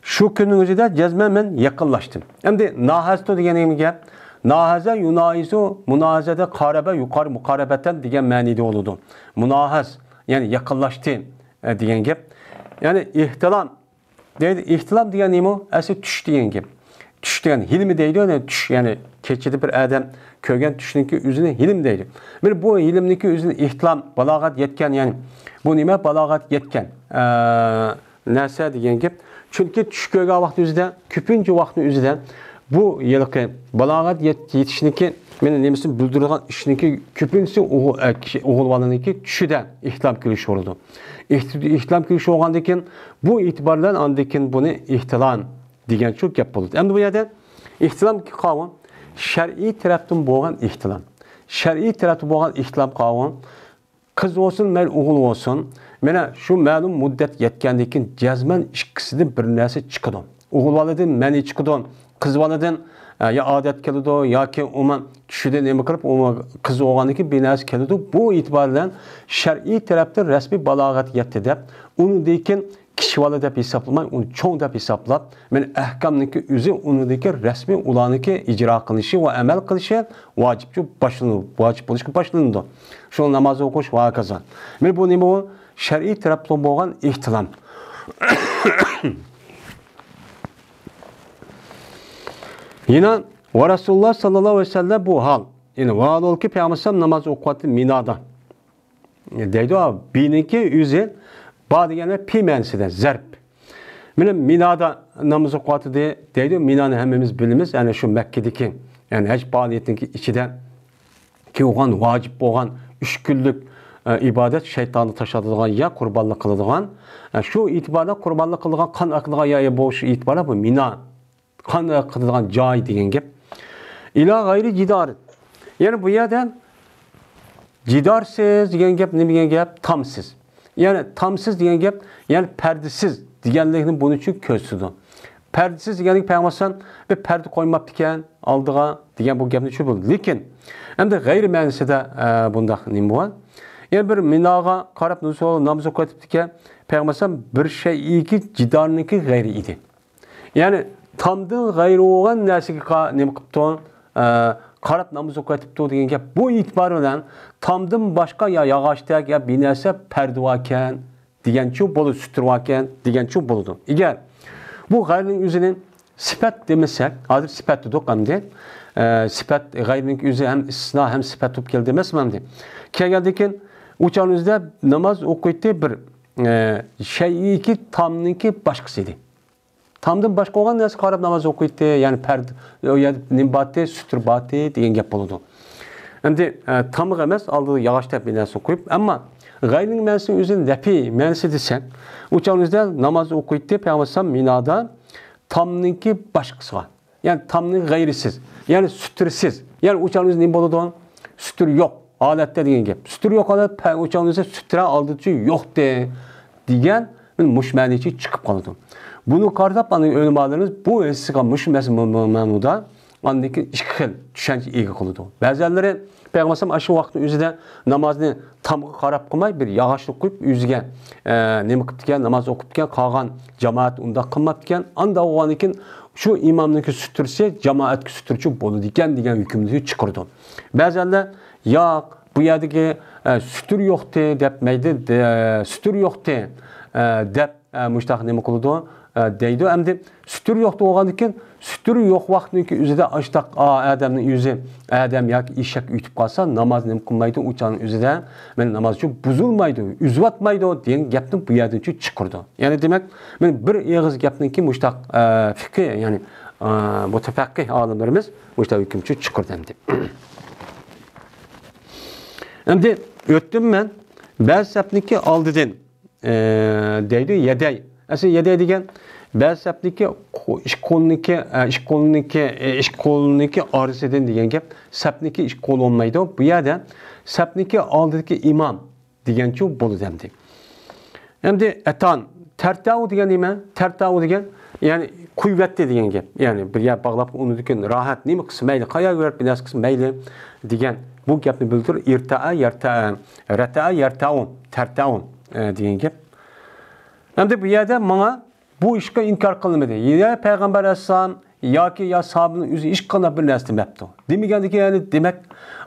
Şu günün üzerinde cezmen men yakınlaştım. Hem de nahazto degen gap. Nahaze yunaizu munazede karebe yukarı mukarebeten degen manide oldu. Munahaz yani yakınlaştı degen gap. Yani ihtilam deydi. İhtilam degen nima? Asli tuş degen gap. Tuş degen hilmi deydi. Yani tuş yani keçidi bir adam kögen tuşniki üzüne hilim deydi. Bir bu hilimniki üzüne ihtilam balagat yetken yani bu nima balagat yetken narsa degen gap. Çünkü tuş kögen vaqti üzüde köpünce vaqti üzüde bu yılki balagat yetişniki menin nemisin bildirgan işniki köpünsü oğul valaniki tüşüde ihtilam kiliş oldu. İhtilam kiliş olgandaken bu itibardan andakin bunu ihtilam degen çok gap boldu. Endi bu yerde ihtilam kavun şer'i taraftan boğan ihtilam. Şer'i taraftan boğan ihtilam kavun Kız olsun, mayli o'g'il olsun. Mana shu ma'lum muddat yetgandan keyin jazman ikkisidan bir narsa chiqadi. O'g'il boladan mani chiqadi, qiz boladan ya odat keladi yoki umuman tushida nima qilib, qiz o'g'aniga bir narsa keladi. Bu e'tibor bilan shar'iy tarafdan rasmiy balog'at yetdi deb, undan kishi bola deb hisoblamay, uni cho'ng deb hisoblab, men ahkomniki o'zi unidagi rasmiy ularniki ijro qilishi va amal qilishi vojib bo'lishga boshlandi. Shu namoz o'qish va hokazo. Men bu nima bu shar'iy tarafdan bo'lgan ehtilom. Yine ve Resulullah sallallahu aleyhi ve sellem bu hal. Yine vaadol ki Peygamber namaz okuatı minada. Deydi o biniki yüzü bağdiyene pi menside zerp. Benim minada namaz okuatı diye deydi. Minanı hemimiz bilimiz. Yani şu Mekke'deki yani hiç bağdiyetinki içiden ki oğan vacip oğan 3 günlük ibadet şeytanı taşıdığın ya kurbanlık kıldığın. Şu itibarla kurbanlık kıldığın kan akıdığın ya bu şu itibarla bu mina. Qanday qiladigan joy degan gap. Ila g'ayri jidor. Ya'ni bu yerdan jidorsiz degan gap nima degan gap? Tamsiz. Ya'ni tamsiz degan gap, ya'ni pardisiz deganlikni buning uchun ko'rsatdi. Pardisiz deganlik payg'ambar bir parda qo'ymabdi ekan oldiga degan bu gapni tushunib bo'ldi. Lekin endi g'ayri ma'nosida bundaq nima bor? Ya'ni bir minoga qarab namoz o'qitibdi ekan, payg'ambar bir shayki jidorniki g'ayri edi. Ya'ni tamdan g'ayri bo'lgan narsaga nima qilibdi? Qarab namoz o'qitibdi degan gap. Bu e'tibor bilan tamdan boshqa ya yog'ochdagi ya bir narsa parda ekan degancha bo'ladi, sutur ekan degancha bo'ladi. Agar bu g'ayrining o'zining sifat demasak, hozir sifat dedik hamda, sifat g'ayrining o'zi ham istisno ham sifat bo'lib keldi emasmi hamda. Kelgandan o'chanizda namoz o'qitdi bir shayki tamniki boshqasi edi. Tamdan başqa olgan narsa qarab namoz o'qiydi, ya'ni pard nimbati, suturbati degan gap bo'ladi. Endi tamig emas, oldida yog'ochda bir narsa o'qib, ammo g'ayrining ma'nosi o'zini nafi ma'nosi desak, o'chanizda namoz o'qiydi, payg'ambar minoda tamniki boshqasiga, ya'ni tamning g'ayrisiz, ya'ni sutursiz. Ya'ni o'chanizda nima bo'ladi? Sutur yo'q holatda degan gap. Sutur yo'q holatda o'chanizda sutura oldichi yo'qdi degan mushmanichi chiqib qoladi. Bunu qarab ulamolarimiz bu hessiga ma'noda andaki ikki xil tushuncha ega qiladi. Ba'zilari payg'ambar shu vaqtning o'zida namozni tamga qarab qilmay bir yog'ochlik qo'yib o'ziga nima qilib ekan, namoz o'qib ekan, qolgan jamoat unda qilmabdi ekan, anda o'g'anikin shu imomniki sutursa jamoatga suturchi bo'ladi ekan degan hukmni chiqardi. Ba'zilar yo'q, bu yerdagi sutur yo'qdi debmaydi, sutur yo'qdi deb mushtaq nima qiladi? Deydi. Endi sutur yo'q bo'lgandan keyin sutur yo'q vaqtniki o'zida ashtaq odamning o'zi odam yoki eshak uytib qolsa namoz nima qilmaydi, o'chaning o'zida men namoz uchun buzilmaydi, uzvatmaydi degan gapni bu yerdan chiqardi. Ya'ni demak, men bir eg'iz gapniki mushtaq fikr, ya'ni mutafaqqih olimlarimiz mushtaq hukmchi chiqardi endi. Endi o'tdim men ba'zi sapniki oldidan deydi yeday. Aslında yeday degan ba'zi sapniki ish qo'lniki orasidan degan gap, sapniki ish qo'l olmaydi. Bu yerda sapniki oldidagi imom degancha bo'ladi endi. Endi atan tartav degan nima? Tartav degan ya'ni quvvatli degan gap. Ya'ni bir gap bog'lab unidagi rohat nima qilsa mayli, qayoqqa berib bir narsa qilsa mayli degan bu gapni bildirir. Irta'a, yarta'u, tarta'u degan gap. Endi bu yerda menga bu ishga inkor qilmadi. Ya payg'ambar alayhisalom yoki ya sahobaning o'zi ish qilib bir narsa demabdi. Demagandiki, ya'ni demak,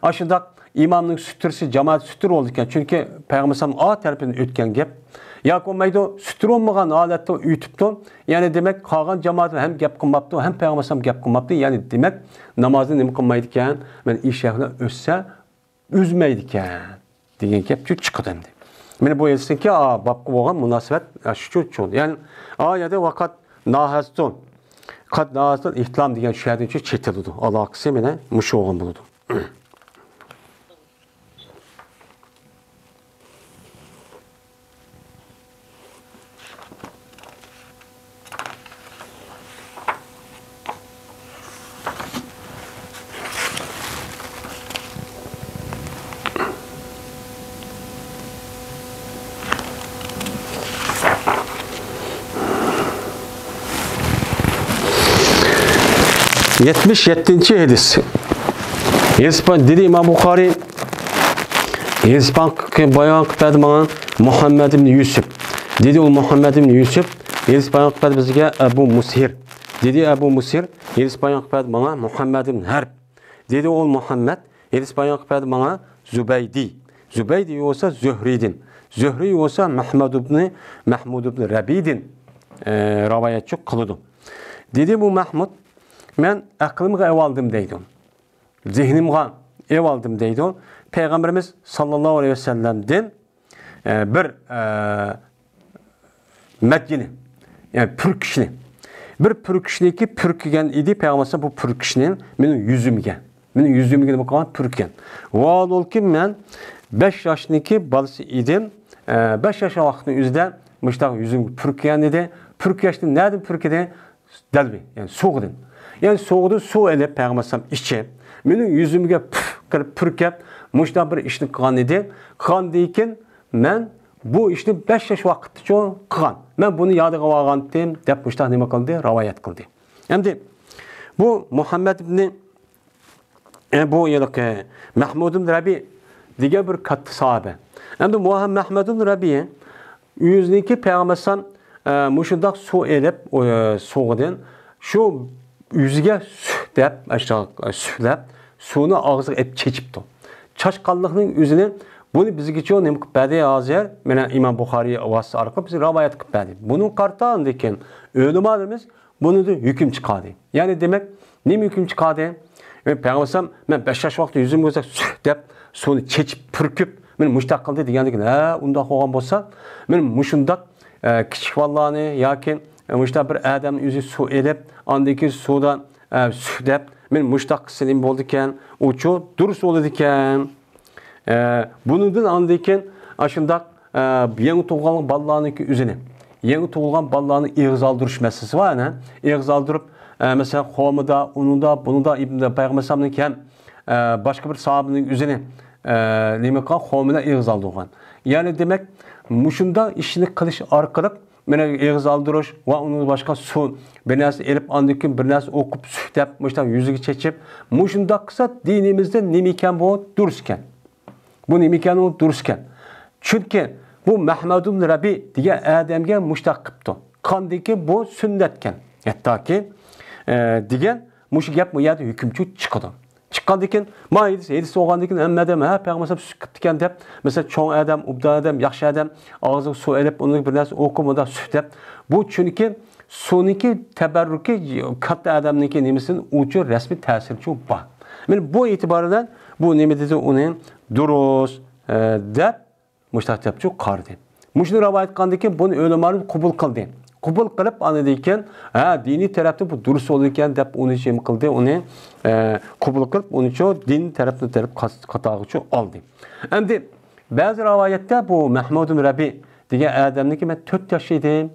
ashundaq imomning sutursi jamoat sutur bo'ldi ekan. Chunki payg'ambar alayhisalom o tarafidan o'tgan gap. Yoki bo'lmaydi, sutur olmagan holatda uytibdi. Ya'ni demak, qolgan jamoat ham gap qilmabdi, ham payg'ambar alayhisalom gap qilmabdi. Ya'ni demak, namozni nima qilmaydi ekan? Men ishaqni o'ssa uzmaydi ekan degan gap chiqdi endi. Meni bu esinki babqa bo'lgan munosabat shu uchun. Ya'ni oyada vaqat nahaston. Qad nahaston ihtilom degan shu yerdan chetiladi. Aloqasi meni mush o'g'in bo'ladi. 77. hadis. Dedi İmam Buxoriy bayon qiladi mana Muhammad ibn Yusuf. Dedi o Muhammad ibn Yusuf bayon qiladi bizga Abu Musir. Dedi Abu Musir bayon qiladi mana Muhammad ibn Harb. Dedi o Muhammad bayon qiladi mana Zubaydi. Zubaydi olsa Zühri'din. Zühri olsa Mahmud ibn Rabidin rivayetçi kılıdı. Dedi bu Mahmud ben aklımı ev aldım deydi. Zihnimge ev aldım deydi. Peygamberimiz sallallahu aleyhi ve sellem'den bir Medine yani pürküşni bir pürküşniki pürkügen idi Peygamberimiz bu pürküşnin benim yüzümge bakılan pürkügen. Vaad ol ki ben 5 yaşındaki balası idim. 5 yaş vaxtının üzerinde müştak yüzüm pürkügen dedi. Pürküyeşti nereden pürküden? Delbi yani soğudun. Yani soğudu su elip Peygamberimiz içe. Benim yüzümge pürküp müştak bir işini kılan idi. Kılan deyken ben bu işini 5 yaş vaxtı çok kılan. Ben bunu yadığa vargandım. Dep müştak nime kıldı? Ravayet kıldı. Şimdi bu Muhammed ibn bu yıllık Mahmud ibn Rabi diğer bir katı sahabe. Şimdi Muhammed ibn Rabi yüzündeki Peygamber'den muşundak su elip soğudun. Şu yüzüge sühdep aşağı sühdep suyunu ağzı hep çeçipti. Çaşkanlığının yüzüne bunu bizge çoğu ne bade azir mena İmam Buxoriy vasıtası arqılıb biz rivayet qilib bunun qartağındayken ölümalarımız bunu da hüküm çıkardı. Yani demek ne hüküm çıkardı? Peygamberim ben 5 yaş vaxtı yüzüm gözə sühdep suyunu çeçip pürküp men muştaq qıldı degandik. Ha, unda olgan bolsa men muşundaq kichik vallani yoki muştaq bir adam yüzü su elib, andaki sudan sühdep men muştaq qilsam bo'ldi ekan, uçu durus oldu ekan. Bunundan andayken aşındaq yangi tug'ilgan balalarniki üzüne. Yangi tug'ilgan balalarni eg'iz aldırış meselesi var ne? Eg'iz aldırıp mesela xomida, ununda, bununda İbn Peygamber'nin hem başka bir sahabenin üzerine nime kan xomida eg'iz aldırgan. Yani demek muşunda işini kılış arkalıp mene eg'iz aldırış ve onun başka su bir narsa elip andaki bir narsa okup sühdep muşta yüzüge çeçip muşunda kısa dinimizde nimiken bu durusken. Bu nimiken o durusken. Çünkü bu Mahmud ibn Rabi diye Adem'e muştaq qıptı. Kandaki bu sünnetken. Hatta ki diyen muşu gap mı ya da hükümçü çıkıdı. Çıqqandikin mayıdis edisi olgandikin emmedem ha Peygamber qıptıkan dep mesela çoğ adam, ubda adam, yaxşı adam ağzı su elip onu bir narsa okumada sühdep. Bu çünkü suniki teberrüki katta adamniki nimesin ucu resmi tesirçi var. Yani bu itibarından bu nimede onun durus dep muştaq yapçı qardı. Muşnu rivayet qandiki bunu ölümarın kubul qıldı. Kubul qılıp anladıyken ha dini tarafta bu durus olurken dep onu şey qıldı, onu kubul qılıp onu ço din tarafta qatağıçı aldı. Endi bazı rivayette bu Mahmud ibn Rabi degan adamniki men 4 yaş edim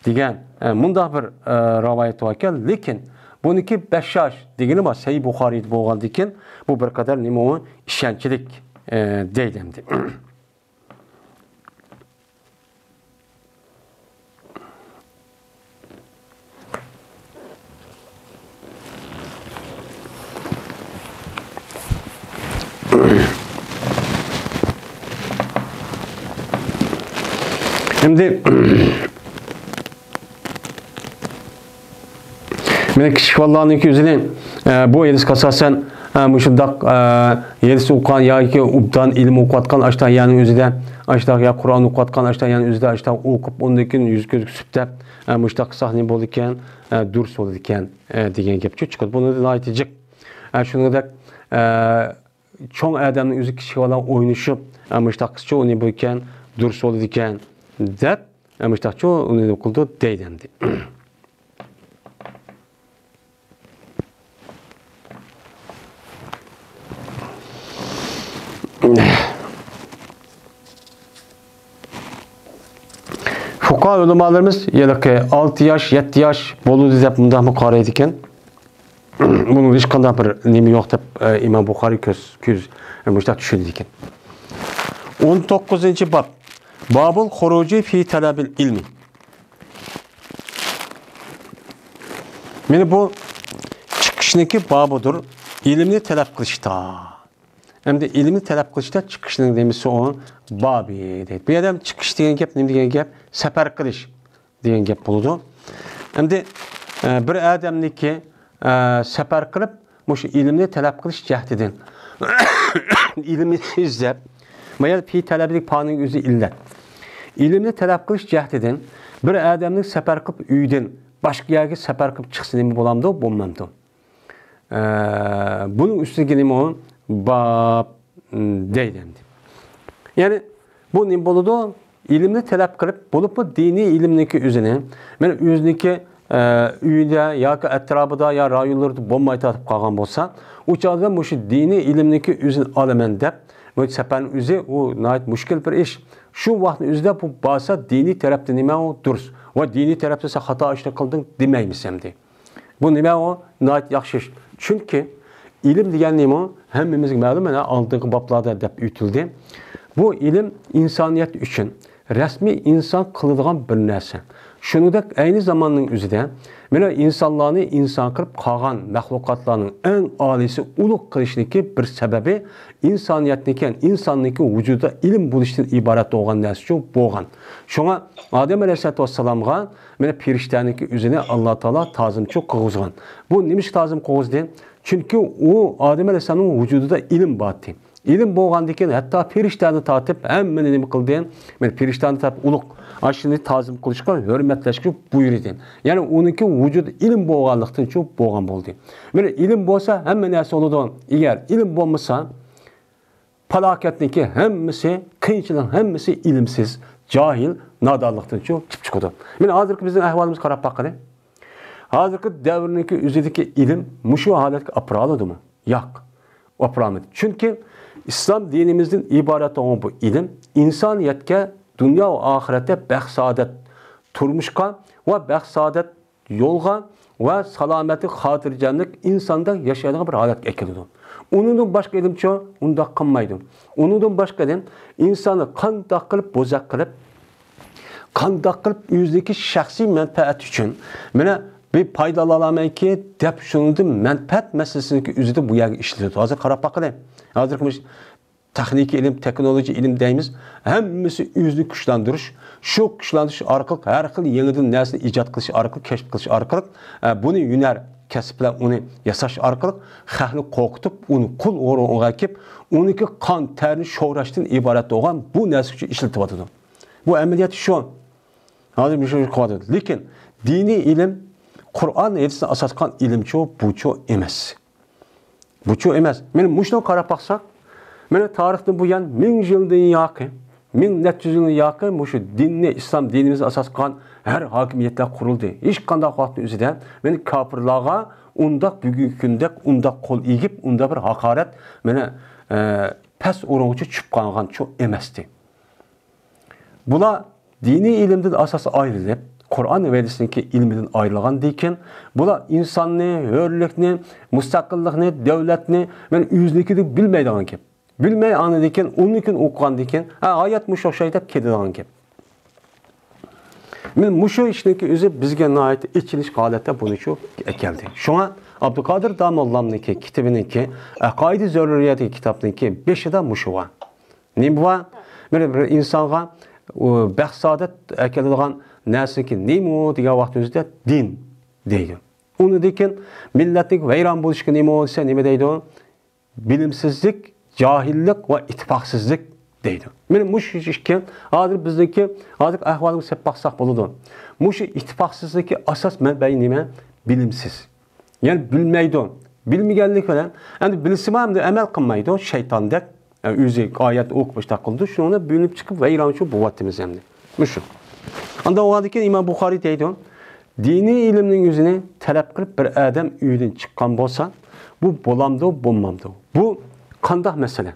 degan mundaq bir rivayet var ekan, lekin buniki 5 yaş degani bor Sahih Buxoriyda bo'lgandikin bu bir qadar nima u ishonchlik deydi. Şimdi men kichik bolalarning yüzüne bu edis qasasan muşundaq edisi uqan yoki ubdan ilm o'qiyotgan ashta yani o'zida ashta ya Qur'on o'qiyotgan ashta yani o'zida ashta o'qib undan keyin yuz ko'z sutib mushtaq sahne bo'ldi ekan, durs bo'ldi ekan degan gap chiqadi. Buni aytijik. Shuningdek çoğ adamning o'zi kichik bola o'ynashib mushtaqcha uni bu ekan, durs bo'ldi ekan deb mushtaqcha uni o'qildi deydi. Fuqaha ulamalarımız yılki 6 yaş, 7 yaş boludu dep mundaq mı qaraydı ekan. Bunun hiç qanday bir nemi yo'q deb İmam Buxoriy ko'z muştaq tushundi ekan. 19-bab. Babul xuruji fi talabil ilmi. Meni bu chiqish Chiqishniki babudur. İlimni talab qilishda. Endi ilmni talab qilishda chiqishning demisi o babi deydi. Bu yerda chiqish degan gap nima degan gap? Safar qilish degan gap bo'ladi. Endi bir odamniki safar qilib, o'sha ilmni talab qilish jahdidan ilmni izlab, mayal fi talablik paning o'zi illat. İlimni talab qilish jahdidan bir odamning safar qilib uydan boshqa yerga safar qilib chiqsa nima bo'lamdi, bo'lmamdi. Bunun üstüne nima o? Bab deydi. Yani bu nima bo'ladi? İlimni talab qilib, bo'lib bu diniy ilmniki o'zini, men o'zniki uyda yoki atrofida yo rayonlarda bo'lmay tatib qolgan bo'lsa, u chog'da o'sha diniy ilmniki o'zini olaman deb, bu safarning o'zi u nihoyat mushkul bir ish. Shu vaqtning o'zida bu bo'lsa diniy tarafda nima o durust va diniy tarafda sen xato ishni qilding demaymiz hamdi. Bu nima o? Nihoyat yaxshi ish. Chunki ilim degan nima? Hammamizga ma'lum, mana oldingi boblarda deb aytildi. Bu ilim insoniyat uchun rasmiy inson qiladigan bir narsa. Shuningdek, ayni zamonning o'zida mana insonlarni inson qilib qolgan mahluqotlarning eng olisi ulug' qilishniki bir sababi insonniki vujudida ilm bo'lishdan iborat bo'lgan narsa shu bo'lgan. Shunga Odam alayhisolatu vassalomga mana firishtaniki o'zini Alloh taolo ta'zimchi qilgan. Bu nima ta'zim qildi? Chunki u Odam alayhisolamning vujudida ilm bordi. İlim bo'lgandan keyin hatto firishtani tortib hammani nima qildi? Men firishtani tortib ulug' ashini ta'zim qilishga, hurmatlashga buyurdi. Ya'ni uniki vujudi ilm bo'lganlikdan shu bo'lgan bo'ldi. Mana ilm bo'lsa hamma narsa bo'ladi. Agar ilm bo'lmasa, falokatniki hammasi, qiyinchilik hammasi ilmsiz, jahil, nodonlikdan shu chiqib chiqadi. Men hozirgi bizning ahvolimizga qarab boqaylik. Hozirgi davrniki o'zidagi ilm mushu holatga olib boradimi? Yo'q. Olib boramadi. Chunki İslam dinimizin ibaret olan bu ilim, insaniyetke dünya ve ahirette bəxt-saadet turmuşqa ve bəxt-saadet yolga ve salameti xatircemlik insanda yaşayan bir halet eklidir. Onundan başka ilim çoğu, onda qanmaydı. Onundan başka ilim, insanı qandaq qilib, bozaq qilib, qandaq qilib, o'zidagi shaxsiy manfaat uchun, mana bir paydalanamayı ki, dep şunun menfaat meselesini üzerinde bu yerge işletiyor. Hazır qarab bakalım. Hazır texnik ilim, teknoloji ilim deyimiz, hemmisi yüzünü güçlendiriş. Şu güçlendiriş arkalık, her xil yeniden nesini icat qilish arkalık, keşf qilish arkalık, bunu yüner kesipler, onu yasaş arkalık, xalqni qo'rqitib, onu qul o'rniga kelib, uniki qon, terni sho'rashdan iborat bo'lgan bu narsa uchun ishlatyapti. Bu amaliyat shu. Hozir bir şey qiladi. Lekin diniy ilim Kur'an hadisine asas qilgan ilim bu çoğu emas. Bu çoğu emas. Men mushuni qarab baqsak, mana tarixdan bu yan 1000 yildan yaqin, 1400 yildan yaqin mushu dinni, islom dinimizni asas qilgan har hokimiyatlar qurildi. Hech qanday vaqtning o'zida men kofirlarga undaq bugungi kunda undaq qo'l egib, unda bir haqorat mana past o'ringacha tushib qolgan çoğu emasdi. Bular diniy ilimdan asası ayrılıb Kur'an ve hadisindeki ilmiden ayrılgan deyken, bular insanını, hürlükni, müstakillikni, devletni, ben yüzlükini bilmeydiğen gibi. Bilmey anı deyken, onun için okuyan deyken, ayet muşo şey deyip kedidiğen gibi. Men muşo işindeki özü bizge ait içiliş halette bunu çok geldi. Şuna Abdülkadir Damollah'nınki kitabındaki, Akaid-i Zörriyeti kitabındaki 5'i de muşo var. Ne bu var? Bir insana bəxt-saadet əkelediğen nəsin ki, neymi diye vaxtımızda din deydi. Onu deyken, milletlik veyran buluşku neymi olsa neymi deydi o? Bilimsizlik, cahillik ve ittifaqsızlık deydi. Benim muş işken, hazır bizdeki, hazır ahvalımız hep baxsaq buludu. Muş ittifaqsızlık asas mənbəyi neymi? Bilimsiz. Yani bilmeydi o. Bilmeygenlik falan. Yani bilisi var mı da əməl qınmaydı o, şeytandək. Yani özü ayet okumuş da kıldı. Şuna bölünüp çıkıp veyran şu bu vaktimiz hem de. Müşüm. Anda o adaki İmam Bukhari deydi o. Dini ilimnin yüzüne talep kılıp bir adam üyden çıkan bolsa bu bolamdı o, bulmamdı o. Bu kandak mesele.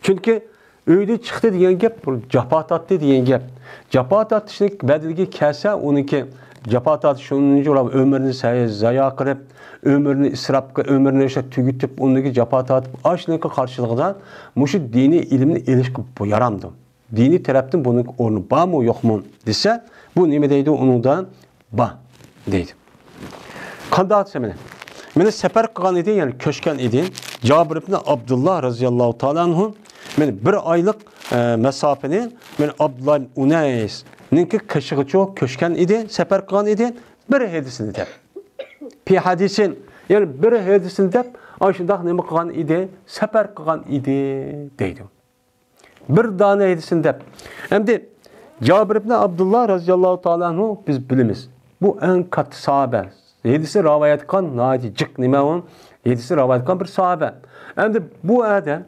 Çünkü üyde çıktı diyen gep, capat attı diyen gep. Capat attı bedilgi kelse onunki capat attı şununcu olarak ömrünü zaya kırıp ömrünü israp, ömrünü işte tügütüp, ondaki capat atıp, aşınıkı karşılıkta muşu dini ilimini ilişki bu yarandı. Dini taraftan bunun ornu bağ mı yok mu dese, bu nime deydi onun da bağ deydi. Kandaat semene. meni safar qilgan edi, ya'ni ko'chgan edi. Jabir ibn Abdullah radhiyallohu ta'ala anhu meni bir oylik masofani meni Abdullah ibn Unays ninki qishig'icha ko'chgan edi, safar qilgan edi. Bir hadisini deb. Pi hadisin, ya'ni bir hadisini deb ana shundaq nima qilgan edi, safar qilgan edi deydi. Bir dana hadisini deb. Endi Jabir ibn Abdullah radhiyallohu ta'ala anhu biz bilamiz. Bu en katta sahabe. Hadisi rivayet qilgan najik nima u? Hadisi rivayet qilgan bir sahabe. Endi bu adam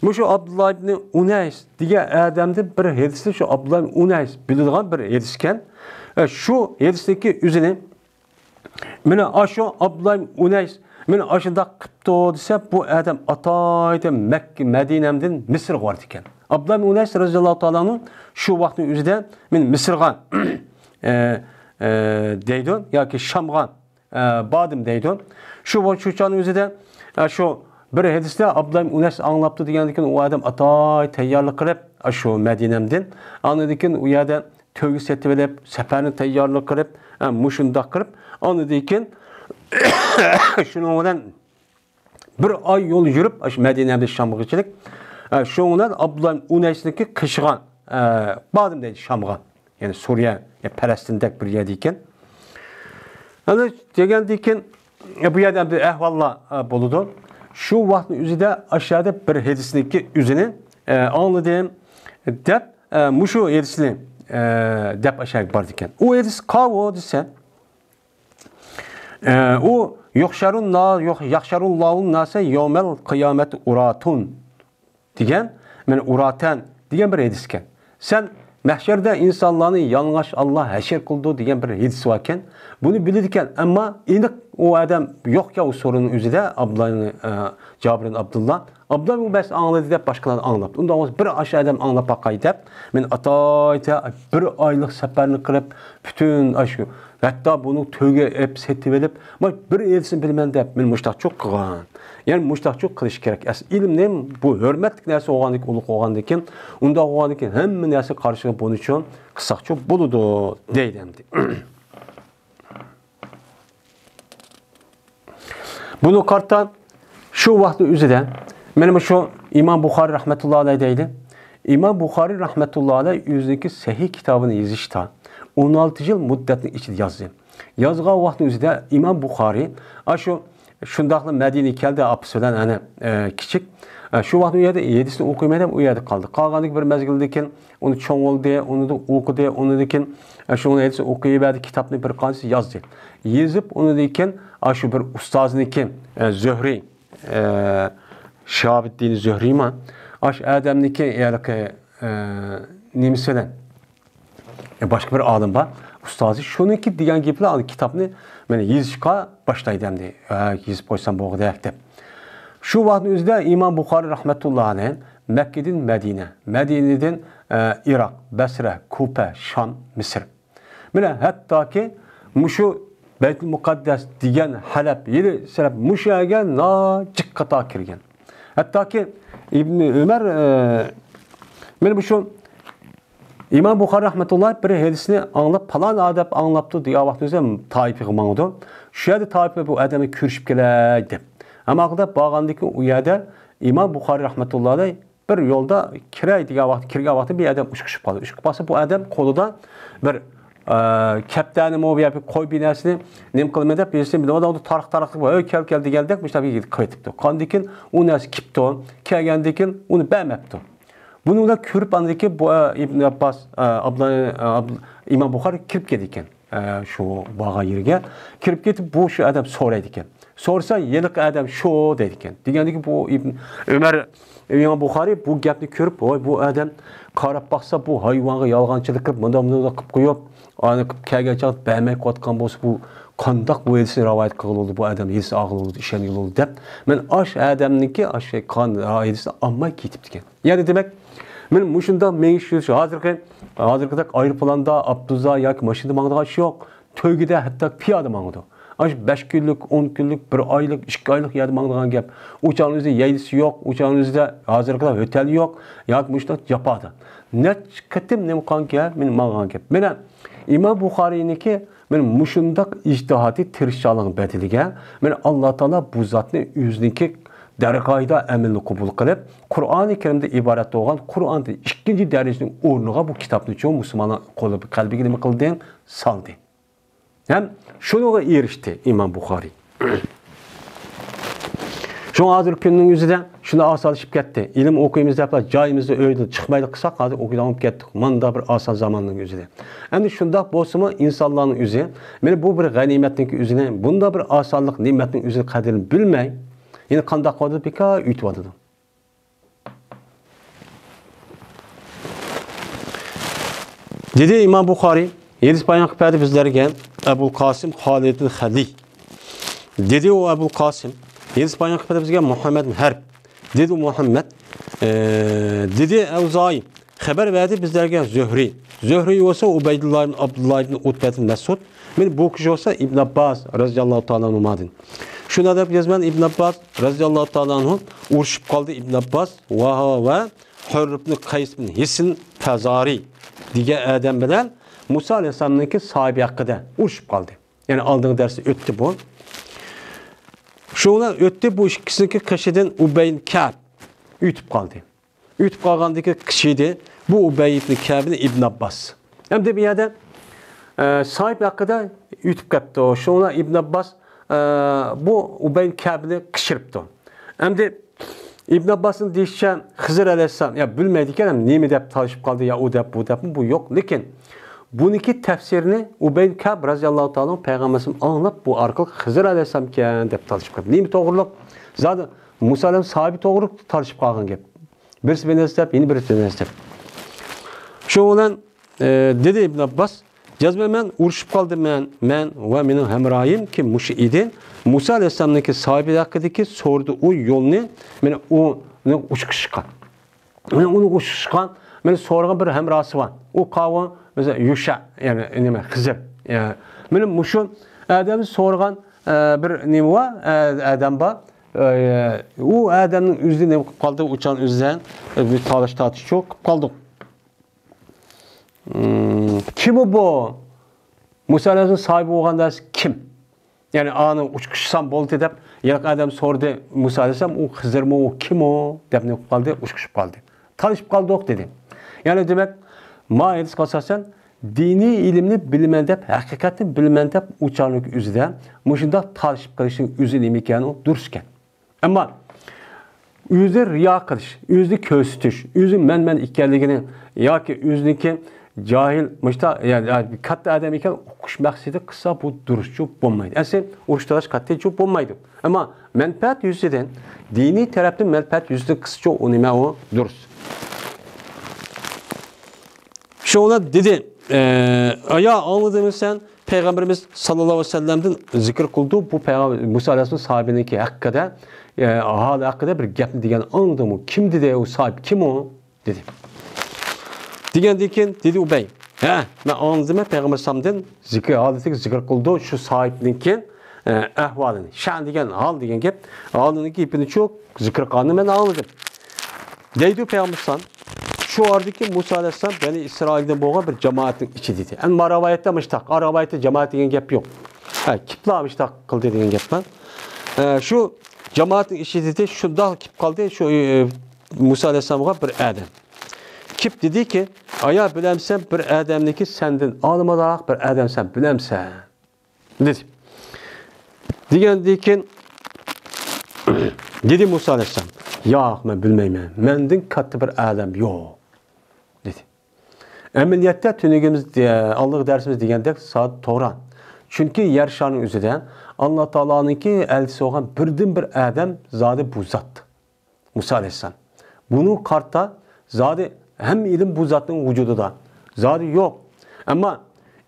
Muşu Abdullah ibn Unays degan adamni bir hadisni şu Abdullah ibn Unays biladigan bir hadisken. Şu hadisdagi o'zini mana aşu Abdullah ibn Unays meni ashunda qipti desa bu adam atoyda Makka Madinamdan Misrga bordi ekan. Abdullah ibn Unays radhiyallohu ta'ala şu vaqtning o'zida men Misrga deydi yoki Shamga bordim deydi. Şu vaqtning o'zida şu bir hadisda Abdullah ibn Unays anglapti degandan u adam atoy tayyorlik qilib shu Madinamdan andan keyin u yerda to'y setib olib, safarni tayyorlik qilib, mushundoq qilib, andan keyin şunun bilan bir oy yo'l yurib, shu Madinamda Shamgachilik, şunun bilan Abdullah ibn Unaysniki qishgan bordim deydi Shamga. Ya'ni Suriya, Falastindak bir yer ekan. Ana degandan keyin bu yerda bir ahvollar bo'ldi. Şu vaqtning o'zida aşağıda bir hadisniki o'zini anladım deb mushu hadisni deb aşağı bordi ekan. U hadis qavo desa u yaxsharullohun nasa yawmal qiyomat uratun degan, men uratan degan bir hadis ekan. Sen mahşerde insanlarni yalnız Allah haşir qildi degan bir hadis var ekan. Bunu bilir ekan, ama aniq o adam yo'q ya o sorunun o'zida Jabir ibn Abdullah. Abdullah bu bas anladı deb boshqalar anlapti. Unda bir aşağı adam anlab baqay deb men atoyta bir oylik safarni qilib bütün shu hatta bunu to'yga ep setib olib, bir elsin bilman deb men mushtaq cho'q qilgan. Ya'ni mushtaq cho'q qilish kerak. Ilmning bu hurmatli narsa o'g'anlik ulug' o'g'andikin, unda o'g'andikin hamma narsa qarshiga buning uchun qisqacha bo'ladi deydi. Bunu qartan şu vaqtning o'zida men şu İmam Buxoriy rahmetullohi alayhi deydi. İmam Buxoriy rahmetullohi alayhi o'zidagi sahih kitobini yozishda 16 yil muddatning ichida yozdi. Yozgan vaqtning o'zida İmam Buxoriy shu shundaqli Madinaga keldi, apisi bilan ana kichik. Şu vaqt u yerda hadisni o'qimaydan u yerda qoldi. Qolganlik bir mezgildan keyin uni cho'ng oldi, uni o'qidi, undan keyin shu hadisni o'qiyib kitobni bir qancha yozdi. Yezib undan keyin shu bir ustozniki Zuhriy Shahabuddin Zuhriy ma ash adamniki ya'ni nimasidan boshqa bir olim bor. Ustozi shuniki degan gaplar kitobni mana yezishga boshlaydi endi. Yezib qo'ysam bo'g'dak deb. Şu vaqtning o'zida İmam Buxoriy rahmetullohi alayhi Makkadan Madina, Madinadan Iroq, Basra, Kufa, Sham, Misr. Mana hattoki mushu Baytul Muqaddas degan Halab yeri sarab mushaga nojiq qato kirgan. Hattoki Ibn Umar men bu shu İmam Buxoriy rahmetullohi bir hadisni anglab, falan adab anglabdi degan vaqtda Toifaga mangdi. Shu yerda Toifa bu odamni ko'rishib kelay deb. Ama qilib borgandan u yerda İmam Buxoriy rahmetullohi alayhi bir yo'lda kiray degan vaqt kirgan vaqtda bir odam ushqishib qoldi. Ushqib qolsa bu odam qo'lida bir kaptani mo'biyapi qo'y binasini nim qilmay deb bersin, bir odam tariq voy kel degandek mushtabi qaytibdi. Qandikin u narsa kipti, kelgandikin uni bermabdi. Buni ular ko'rib andiki bu Ibn Abbas İmam Buxoriy kirib ketdi ekan. Şu bağa yerga kirib ketib bu shu odam so'raydi ekan. Sorsa yeniq adam şu deydi ekan. Degandiki bu İbn Ömer İmam Buxoriy bu gapni ko'rib, voy bu adam qarab baqsa bu hayvonga yolg'onchilik qilib, bunday qilib qo'yib, ani qilib kelgancha bermay qotgan bo'lsa bu qandoq bu hadisni rivoyat qildi bu adam his og'ildi, ishonildi deb. Men ash adamniki ash qon hadisni ammay ketibdi ekan. Ya'ni demak men mushunda men shu hozirgidek aeroplanda, avtobusda yoki mashinada mangdigan ish yo'q. To'ygida hatto piyoda mangdi. 5 günlük, 10 günlük, 1 aylık, 2 aylık yerdə mağlayan gap. Uçağın özü yeylisi yok, uçağın özü hazır kadar otel yok. Ya müştak yapadı. Ne çıkıtım ne mukan gap, men mağlayan gap. Mena İmam Buxariy'ninki men muşundak ictihadi tirişçalığın bədiliga men Allah Taala bu zatni özünki dərgahida əməlini qəbul qılıb Qur'an-ı Kerimdə ibarət olan Qur'an'da ikinci dərəcənin ornuğa bu kitabni çoğu Müslümana qoyub qəlbigə nima qıldı? Saldı. Hem şunuğa erişdi İmam Buxari. Şu hazır günün özüdə şuna asalışıb getdi. İlim okuyumuz deyiblər, cayımızda öydə çıxmaydı qısaq, hazır okuyup getdik. Manda bir asal zamanının özüdə. Endi şundaq bolsunmu insanların özü, meni bu bir qənimətnin özünə, bunda bir asallıq nimətnin özünü qədrini bilməy, yine qandaq qoydu bika ütüb adıdı. Dedi İmam Buxari, Yedis bayan qıpədi bizlərgə Əbul Qasim Xalidin Xəli. Dedi o Əbul Qasim, Yedis bayan qıpədi bizlərgə Muhammed Hərb. Dedi Muhammed, dedi Əvzai, xəbər verdi bizlərgə Zöhri. Zöhri olsa Ubeydullah ibn Abdullah ibn Utbə ibn Məsud. Men bu kişi olsa İbn Abbas radiyallahu ta'ala anhumadın. Şuna da yazman İbn Abbas radiyallahu ta'ala anhu uruşup kaldı İbn Abbas ve Hürr ibn Qays ibn Hisin Fazari diye adam bilen Musa Aleyhisselam'ınki sahibi hakkında uruşup kaldı. Yani aldığın dersi öttü bu. Şuna öttü bu ikisindeki kişiden Ubeyn Ka'b ütüp kaldı. Ütüp kalgandaki kişiydi bu Ubey ibn Ka'b'in İbn Abbas. Hem de bir yerde sahibi hakkında ütüp kaptı o. Şuna İbn Abbas bu Ubey Ka'b'ni kışırıptı. Hem de İbn Abbas'ın deyişçe Hızır Aleyhisselam ya bilmedik hem niye mi deyip tanışıp kaldı ya o deyip bu deyip bu yok. Lakin bununki tefsirini Ubey Ka'b radiyallahu ta'ala peygamberim anlap bu arkalık Hızır Aleyhisselam deyip tanışıp kaldı. Niye mi doğruluk? Zaten Musa Aleyhisselam sahibi doğruluk tanışıp kalgan gibi. Birisi beni istep, yeni birisi beni istep. Şu olan dedi İbn Abbas, cazbe ben uruşup kaldım men ve benim hemrahim ki muşi idi. Musa Aleyhisselam'daki sahibi hakkındaki sordu o yolunu, ben onu uçuşkan. Ben onu uçuşkan, ben sorgan bir hemrahsı var. O kavga mesela Yuşa yani neme Hızır. Yani benim muşun Adem'i sorgan bir neme var, Adem var. O Adem'in üzerine kaldı uçan üzerine bir talış tartış çok kaldık. Kim o bu? Musa Aleyhisselam sahibi olan dersi kim? Yani anı uçuşsam bol dedip yani adam sordu Musa Aleyhisselam o Hızır mı o kim o? Deyip ne kaldı? Uçuşup kaldı. Tanışıp kaldı ok dedi. Yani demek maayedis kasasen dini ilimni bilmendep, hakikatini bilmendep uçanlık üzere muşunda tanışıp kalışın üzün imkanı o dururken. Ama yüzde riya kılış, yüzde köstüş, yüzde men ikkerligini ya ki yüzdeki cahil müşta yani katta adam iken okuş maksidi kısa bu duruşçu bulmaydı. Aslında oruçtalaş katta çok bulmaydı. Ama menfaat yüzden dini taraftan menfaat yüzde kısaca onime o duruz. Şöyle dedi ya anladığımız sen Peygamberimiz sallallahu aleyhi ve sellem'den zikir kıldı bu Peygamber Musa Aleyhisselam'ın sahibindeki hakkında hala hakkında bir gapni degan anladım o kim dedi o sahip kim o dedi. Degandan dedi Ubey. Ha, men anladım Peygamber sallamdan zikir haleti zikir kıldı şu sahibinki ahvalini. Şan degan hal degan gap halini ipini çok zikir qilganini men anladım. Deydi Peygamber sallam şu ardaki Musa Aleyhisselam beni İsrail'den boğan bir cemaatin içi dedi. En maravayette mıştak. Aravayette cemaat degen gap yok. Ha, kipla mıştak kıldı degen gap var. Şu cemaatin içi dedi. Şunda kip kaldı. Şu Musa Aleyhisselam'a bir adam. Kip dedi ki aya bilemsen bir adamdaki senden almadak bir adam sen bilemsen. Dedi. Degen ki dedi Musa Aleyhisselam. Ya ben bilmeyim. Menden katı bir adam yok. Dedi. Əməliyyatda tünügümüz Allah dersimiz degəndə saat toğran. Çünkü yer şanın üzüdən Allah Taala'nınki elçisi olan birden bir adam zadı bu zat. Musa Aleyhisselam. Bunu kartta zadı hem ilim bu zatın vücudu da. Zadı yok. Ama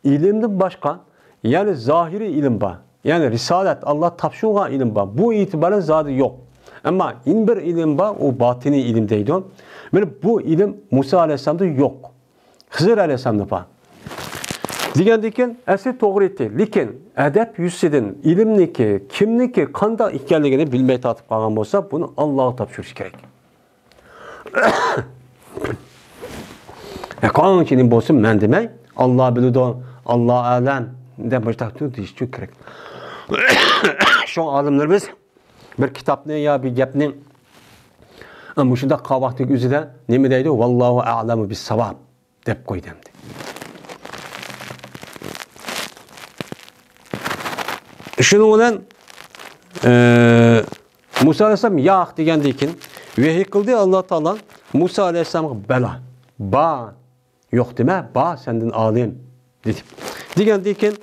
ilimden başka yani zahiri ilim var. Yani risalet Allah tapşırılan ilim var. Bu itibaren zadı yok. Ama in bir ilim var o batini ilimdeydi. Ve bu ilim Musa Aleyhisselam'da yok. Hızır Aleyhisselam'da var. Degandeken, asli to'g'ri aytdi. Lekin adab yusidan ilmniki, kimniki, qanday ekanligini bilmay tatib qolgan bo'lsa, buni Allohga topshirish kerak. Qanchalik bo'lsin, men demay, Alloh biladi, Alloh alam deb mustaqil deyish kerak. Şu olimlarimiz bir kitobni yo bir gapni ama shunda qavaqtik o'zida nima deydi? Vallohu a'lamu bis-savob deb qo'ydi. Shuning bilan Musa alayhisalom yo'q degandan keyin vahiy qildi Alloh taolo Musa alayhisalomga balo. Ba yo'q dema, ba sendan olim dedi. Degandan keyin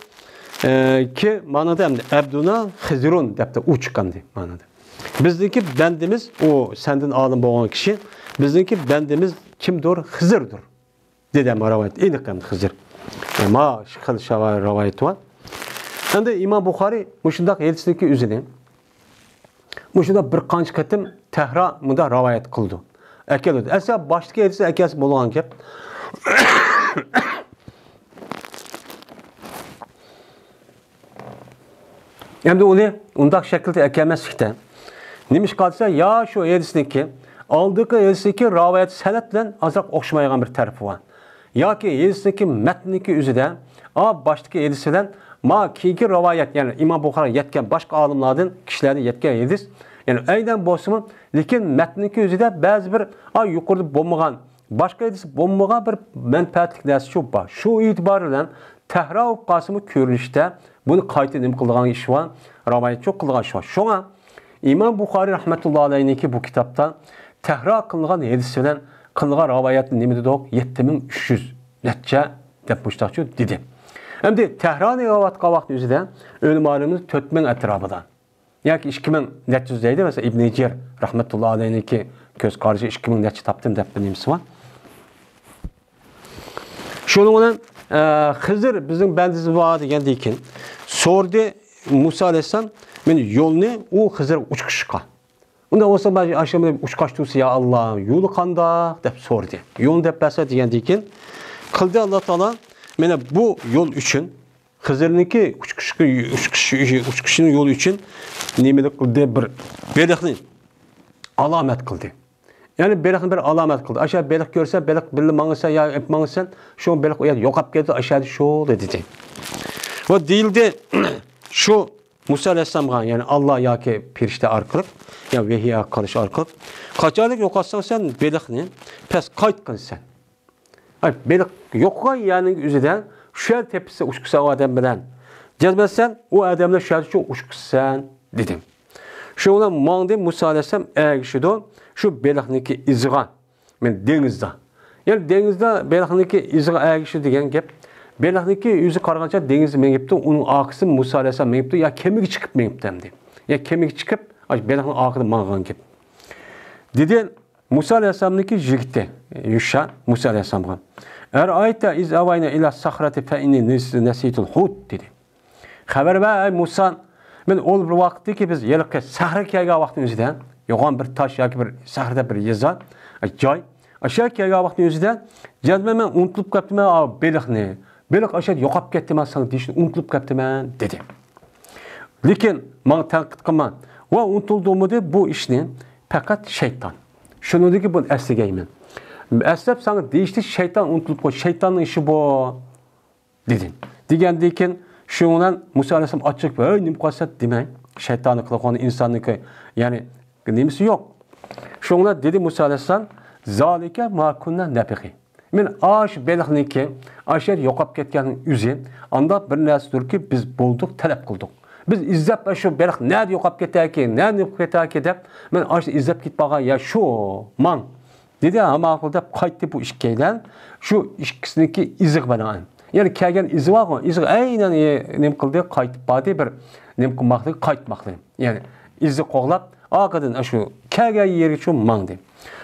ki manada hem de Abduna Hizrun dep de u çıkandı manada. Bizdeki bendimiz o senden alim boğan kişi, bizdeki bendimiz kimdir? Hızırdır. Dedem rivayet. İnikem Hızır. Ma şıkıl şava rivayet var. Hem de İmam Bukhari muşundak hadisindeki üzerine muşunda bir qancha qatim Tehra munda rivayet qildi. Akeldi. Esa baştaki hadisi akasi bo'lgan gap. Hem de onu undaq şekilde ekemezlikten. Neymiş kalsa ya şu hadisindeki aldığı hadisindeki rivayet senetle azrak okşamayan bir tarafı var. Ya ki hadisindeki metnindeki üzerinde baştaki hadisinden ma kiyki rivayet yani İmam Bukhari yetken başka alimlerden kişilerden yetken hadis. Yani aynen boşumu lekin metnindeki üzerinde bazı bir yukarıda bombagan başka hadis bombagan bir menfaatlik dersi şu var. Şu itibarıyla Tehra Qasım'ı körünüşte bunu qayta nima qilgan ish var, rivayet çok qilgan ish var. Şuna İmam Bukhari rahmetullahi aleyhinki bu kitapta Tehra qilgan hadis bilan qilgan rivayetni nima dedik? 7300 netçe deb mustaqil dedi. Endi Tehrani rivayet vaqt o'zida o'limalarimiz 4000 atrofida. Yoki 2700 deydi mesela İbn Cer rahmetullahi aleyhinki ko'z qarshi 2000 netçe topdim deb bilamiz var. Şunun bilan Hızır bizim bendimiz var degandan keyin sordi Musa alayhisalom men yo'lni u Hızır uçqishqa. Unda bo'lsa men aşamda uçqash tursa ya Allah yo'li qanday deb sordi. Yo'l deb basa degandan keyin qildi Alloh taolo mena bu yo'l uchun Hızırniki uçqishning yo'li uchun nimadir qildi bir beliqni alamet qildi. Yani belikni bir alamet kıldı. Aşağı belik görsen, belik birli mağısan ya hep mağısan, şu belik o yok hap geldi aşağıda şu dedi. O değildi şu Musa Aleyhisselam'a yani Allah ya ki pirişte arkalık, ya vehiye karış arkalık. Kaçarlık yok atsan sen belikni, pes kayıt kılın sen. Hayır belik yok yani üzerinden şu el tepkisi uçkusa o adam bilen. Cezbetsen o adamla şu el şu uçkusan dedim. Şu olan mağdı Musa Aleyhisselam ergişidu. Şu belikniki izga, men denizde. Yani denizde belikniki izga ergişi degen gap. Belikniki yüzü qarag'ancha dengiz mengipti, onun aqisi Musa alayhisalom mengipti, ya kemigi chiqib mengipti demdi. Ya kemigi chiqib, belikning aqida mang'an gap. Dedi Musa alayhisalomniki yigiti, Yusha Musa alayhisalomga. Ayta iz avayna ila sahrati fa inni nasitul hut dedi. Xabar ver ay Musa, men ol bir vaqtdaki biz yeliqqa sahra kelgan vaqtimizda yo'g'on bir tosh yoki bir sahrada bir yeza joy aşağı kelgan vaqtning o'zida jazman unutilib qolibman beliqni belik aşağı yo'qolib ketdiman san deyishni unutilib qolibman dedi. Lekin men tanqid qilman va unutuldimi deb bu ishni faqat shayton shuningdek buni eslagayman eslab sana deyishdi shayton unutilib qo'y shaytonning ishi bu dedim degandan keyin shundan Musa alayhisalom ochiq nima qilsa demang shaytonni qilgan insonniki ya'ni nemisi yok. Şunlar dedi Musa Aleyhisselam, zalike ma kunna nabiqi. Men aş belikniki aşer yo'qolib ketganning o'zi, anda bir narsadir ki biz bulduk, talep qildik. Biz izzab shu belik nerede yo'qolib ketaki, nerede yo'qolib ketaki deb, men aş izzab ketmagan ya şu man. Dedi ama deb qaytdi bu ishkaydan, shu ikkisiniki iziq bilan. Yani kelgan izi var mı? Izi aynan nem qildi, qaytib bordi bir nem qilmoqlik, qaytmoqlik. Yani izi qo'g'lab Aqadan şu kelgan yeri şu mangdi.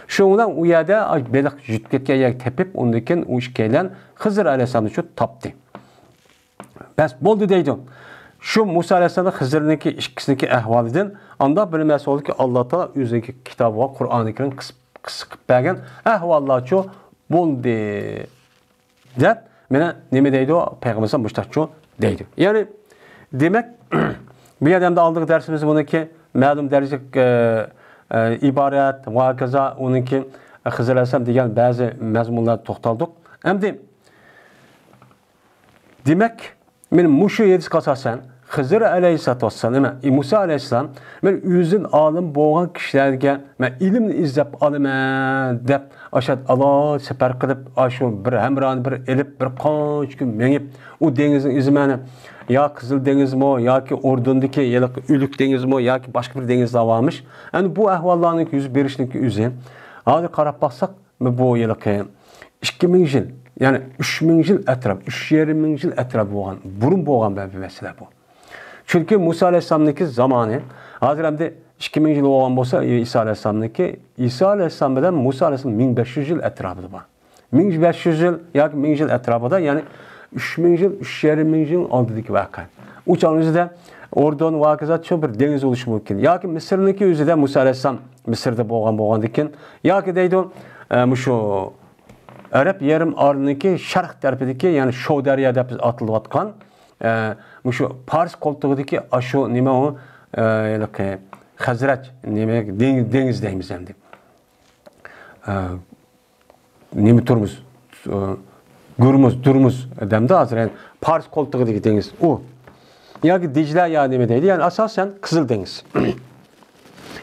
Şundan u yerda belik yutib ketgan yer tepib, undan keyin u ishkaylan Hızır alayhisalomni şu topdi. Bas bo'ldi deydi. Şu Musa alayhisalom Hızırniki ikkisiniki ahvolidan anda bir narsa oldu ki Alloh taolo o'zining kitobi va Qur'oni Karim qisib bergan ahvollar şu bo'ldi deb Mene neme deydi o? Peygamberimiz muştaççı deydi. Yani demek bir adamda aldığı dersimiz bununki ma'lum derece ibaret, vakaza, onunki Hızır Aleyhisselam degan bazı mazmunlar to'xtaldik. Endi demek men mushu yedis qasasan Hızır Aleyhisselam, Musa Aleyhisselam men o'zin olim bo'lgan kishilarga men ilmni izlab olaman deb ashad Alloh safar qilib shu bir hamroni bir elib bir qancha kun mengib u dengizning izmani ya Qizil dengizmi yoki Urdundagi O'lik dengizmi yoki boshqa bir dengizda olmuş. Yani bu ahvollarning yuz berishniki o'zi hozir qarab baksak bu yilki 2000 yil yani 3000 yil atraf 3500 yil atraf bo'lgan burun bo'lgan bir masala bu. Çünkü Musa Aleyhisselam'daki zamanı hozir hamda 2000 yil bo'lgan bo'lsa İsa Aleyhisselam'daki İsa Aleyhisselam bilan Musa Aleyhisselam 1500 yil atrofida bor. 1500 yil yoki 1000 yil atrofida yani 3000 yil 3500 yil oldidagi voqea. U chog'ingizda Ordon voqeasi çok bir deniz bo'lishi mumkin. Yoki Misrniki o'zida Musa Aleyhisselam Misrda bo'lgan ekan, yoki deydi shu Arab yarim orliniki sharq tarafidagi yani Shov daryo deb atilayotgan shu Pars qo'ltig'idagi shu nima u Hazrat nima dengiz deymiz endi. Nima turmiz? Durmuz demdi hozir yani Pars qo'ltig'idagi dengiz u. Yoki Dicle ya nima deydi? Yani asosan Qizil dengiz.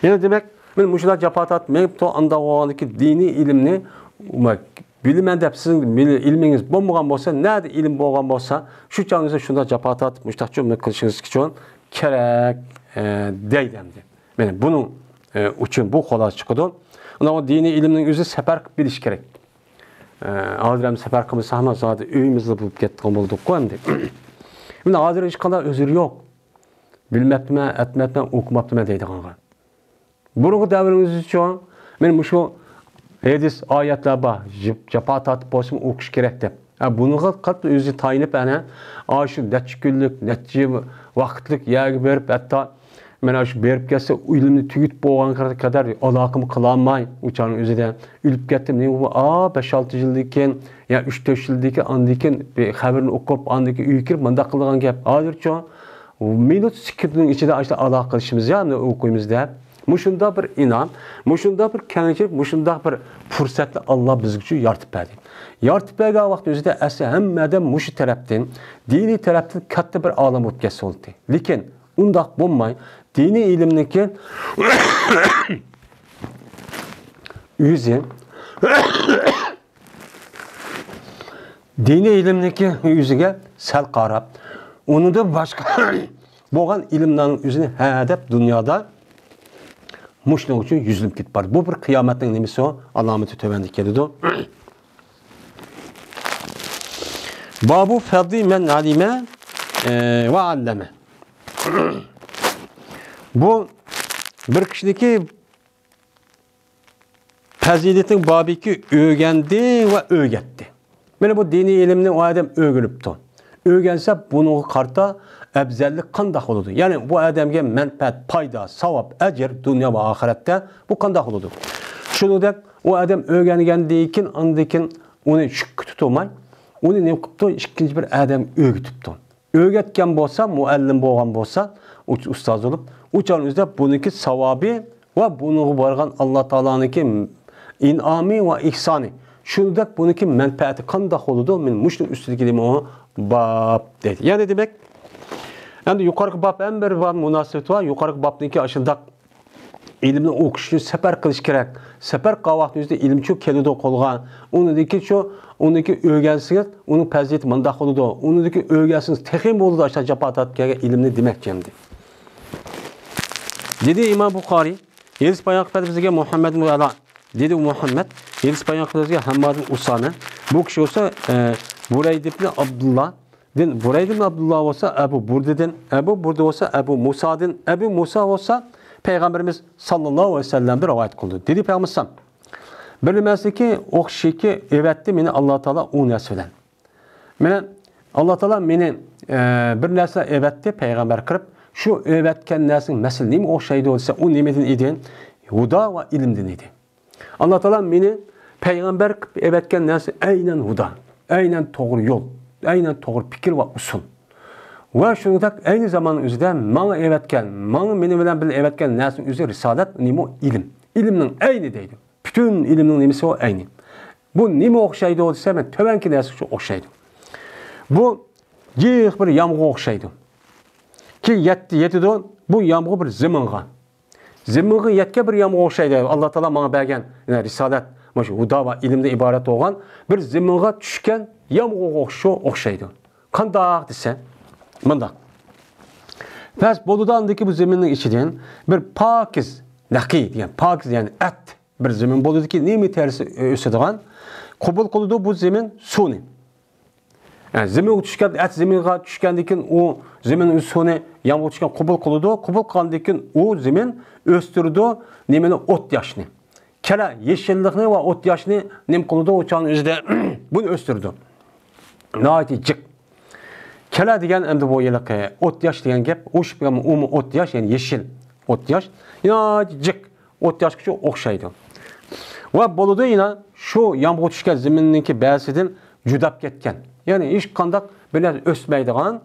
Yani demek men mushular japotat men to anda bo'lganki diniy ilmni bilmen deb sizin ilmingiz bo'lmagan bo'lsa, nerede ilim bo'lgan bo'lsa, shu chog'ingizda shunda japotat mushtaqchi qilishingiz uchun kerak deydi endi. Mana buning uchun bu xolos chiqadi. Unda diniy ilmning o'zi safar qilib bilish kerak. Hozir ham safar qilmasa ham zodi uyimizda bo'lib ketgan bo'ldik-ku endi. Bunda hozir hech qanday uzr yo'q. Bilmabman, atmabman, o'qimabman deydiganlar. Burungi davrimiz uchun men shu hadis oyatlar bor. Japat atib bo'lsin o'qish kerak deb. Bunga qattiq o'zi tayinib ana shu necha kunlik, necha vaqtlik yerga berib hatto mana shu berib kelsa ilmni tugit bo'lgan qadar aloqam qila olmay o'chaning o'zida o'lib ketdim. Ne bu 5-6 yildan keyin ya 3-4 yildan keyin andan keyin xabarni o'qib andan keyin uyga kirib menda qilgan gap. Hozircha minut sekundning ichida ashla aloqa qilishimiz ya o'qiymiz deb. Muşunda bir inan, muşunda bir kengchilik, muşunda bir fursatni Allah biz uchun yaratib berdi. Yaratib bergan vaqt o'zida asli hammadan mush tarafdan, diniy tarafdan katta bir olam o'tib ketsa bo'ldi. Lekin undaq bo'lmay, diniy ilmniki o'zi diniy ilmniki o'ziga sal qarab, unida boshqa bo'lgan ilmlarning o'zini hadab dunyoda Muşning uchun yuzlib ketib bordi. Bu bir qiyomatning nimasi o? Alomati tövəndi keladi. Babu fadli men alime ve alleme. Bu bir kişideki faziletin babiki öğrendi ve öğretti. Mana bu dini ilimni o adam öğrenipti. Öğrense bunu karta abzallik qandaq bo'ladi. Ya'ni bu odamga manfaat, foyda, savob, ajr dunyo va oxiratda bu qandaq bo'ladi. Shuningdek, u odam o'rgangandan keyin andan uni shukr tutmay, uni ne qilibdi? Ikkinchi bir odam o'rgatibdi. O'rgatgan bo'lsa, muallim bo'lgan bo'lsa, ustoz bo'lib, o'chalig'izda buniki savobi va buniga borgan Alloh taoloniki in'omi va ihsoni. Shuningdek, buniki manfaati qandaq bo'ladi? Men mushning ustidagi bab deydi. Ya'ni demak yani yukarı bab en bir var münasebet var. Yukarı babdaki aşıldak ilimni o'qishni safar qilish kerak. Safar qavaqtizda ilim çok keladi qo'lga. Unidagi shu, uniki o'rgansangiz, uning fazilati mundaq bo'ladi. Unidagi o'rgansangiz texim bo'ladi aşağı japotatga ilimni demakchi endi. Dedi İmam Buxoriy, Yeliz Payg'ambar bizga Muhammad mualla dedi Muhammed, Yeliz Payg'ambar bizga Hammad Usame. Bu kishi olsa Burayd ibn Abdullah Burayd ibn Abdullah olsa Ebu Burde'den, Ebu Burde olsa Ebu Musa'den, Ebu Musa olsa Peygamberimiz sallallahu aleyhi ve sellem bir rivayet kıldı. Dedi Peygamberimiz bilinmezdi ki o kişi evetti beni Allah Teala o nesveden. Allah Teala beni bir nesle evetti Peygamber kırıp şu evetken neslin mesel neyim o şeyde olsa o nimetin idi huda ve ilimden idi. Allah Teala beni Peygamber evetken nesli aynen huda. aynen doğru yol, aynen doğru fikir ve usul. Ve şundak aynı zaman üzerinde bana evetken, bana benim bilen bir evetken nesin üzeri risalet nimo ilim. İlimnin aynı deydi. Bütün ilimnin nimisi o aynı. Bu nimo okşaydı o dese ben tövenki nesin şu okşaydı. Bu cih bir yağmur okşaydı. Ki yetdi bu yağmur bir zımınğa. Zımınğa yetke bir yağmur okşaydı. Allah Teala bana bergen yani risalet, huda ve ilimde ibaret olan bir zımınğa düşken yağmur okşaydı. Kandaq dese mındak. Pes boludandaki bu zeminin içinden bir pakiz, naki diyen pakiz yani et bir zemin boludaki nemi tersi ösediğen kabul kılıdı bu zemin suni. Yani zemin düşken et zeminga düşkendikin o zeminin suni yağmur düşken kabul kılındikin o zemin östürdü nemini ot yaşını. Kela yeşillikni ve ot yaşını nem kılıdı o çağın üzerinde bunu östürdü. Naiti cık. Kela diyen emdi bu yılık ot yaş diyen gep, o şıpkama umu ot yaş yani yeşil ot yaş. Ya cık ot yaş küçük okşaydı. Ve boludu yine şu yağmur düşken zemininki beyazidin cüdap ketken. Yani iş kandak böyle ösmeydiğen,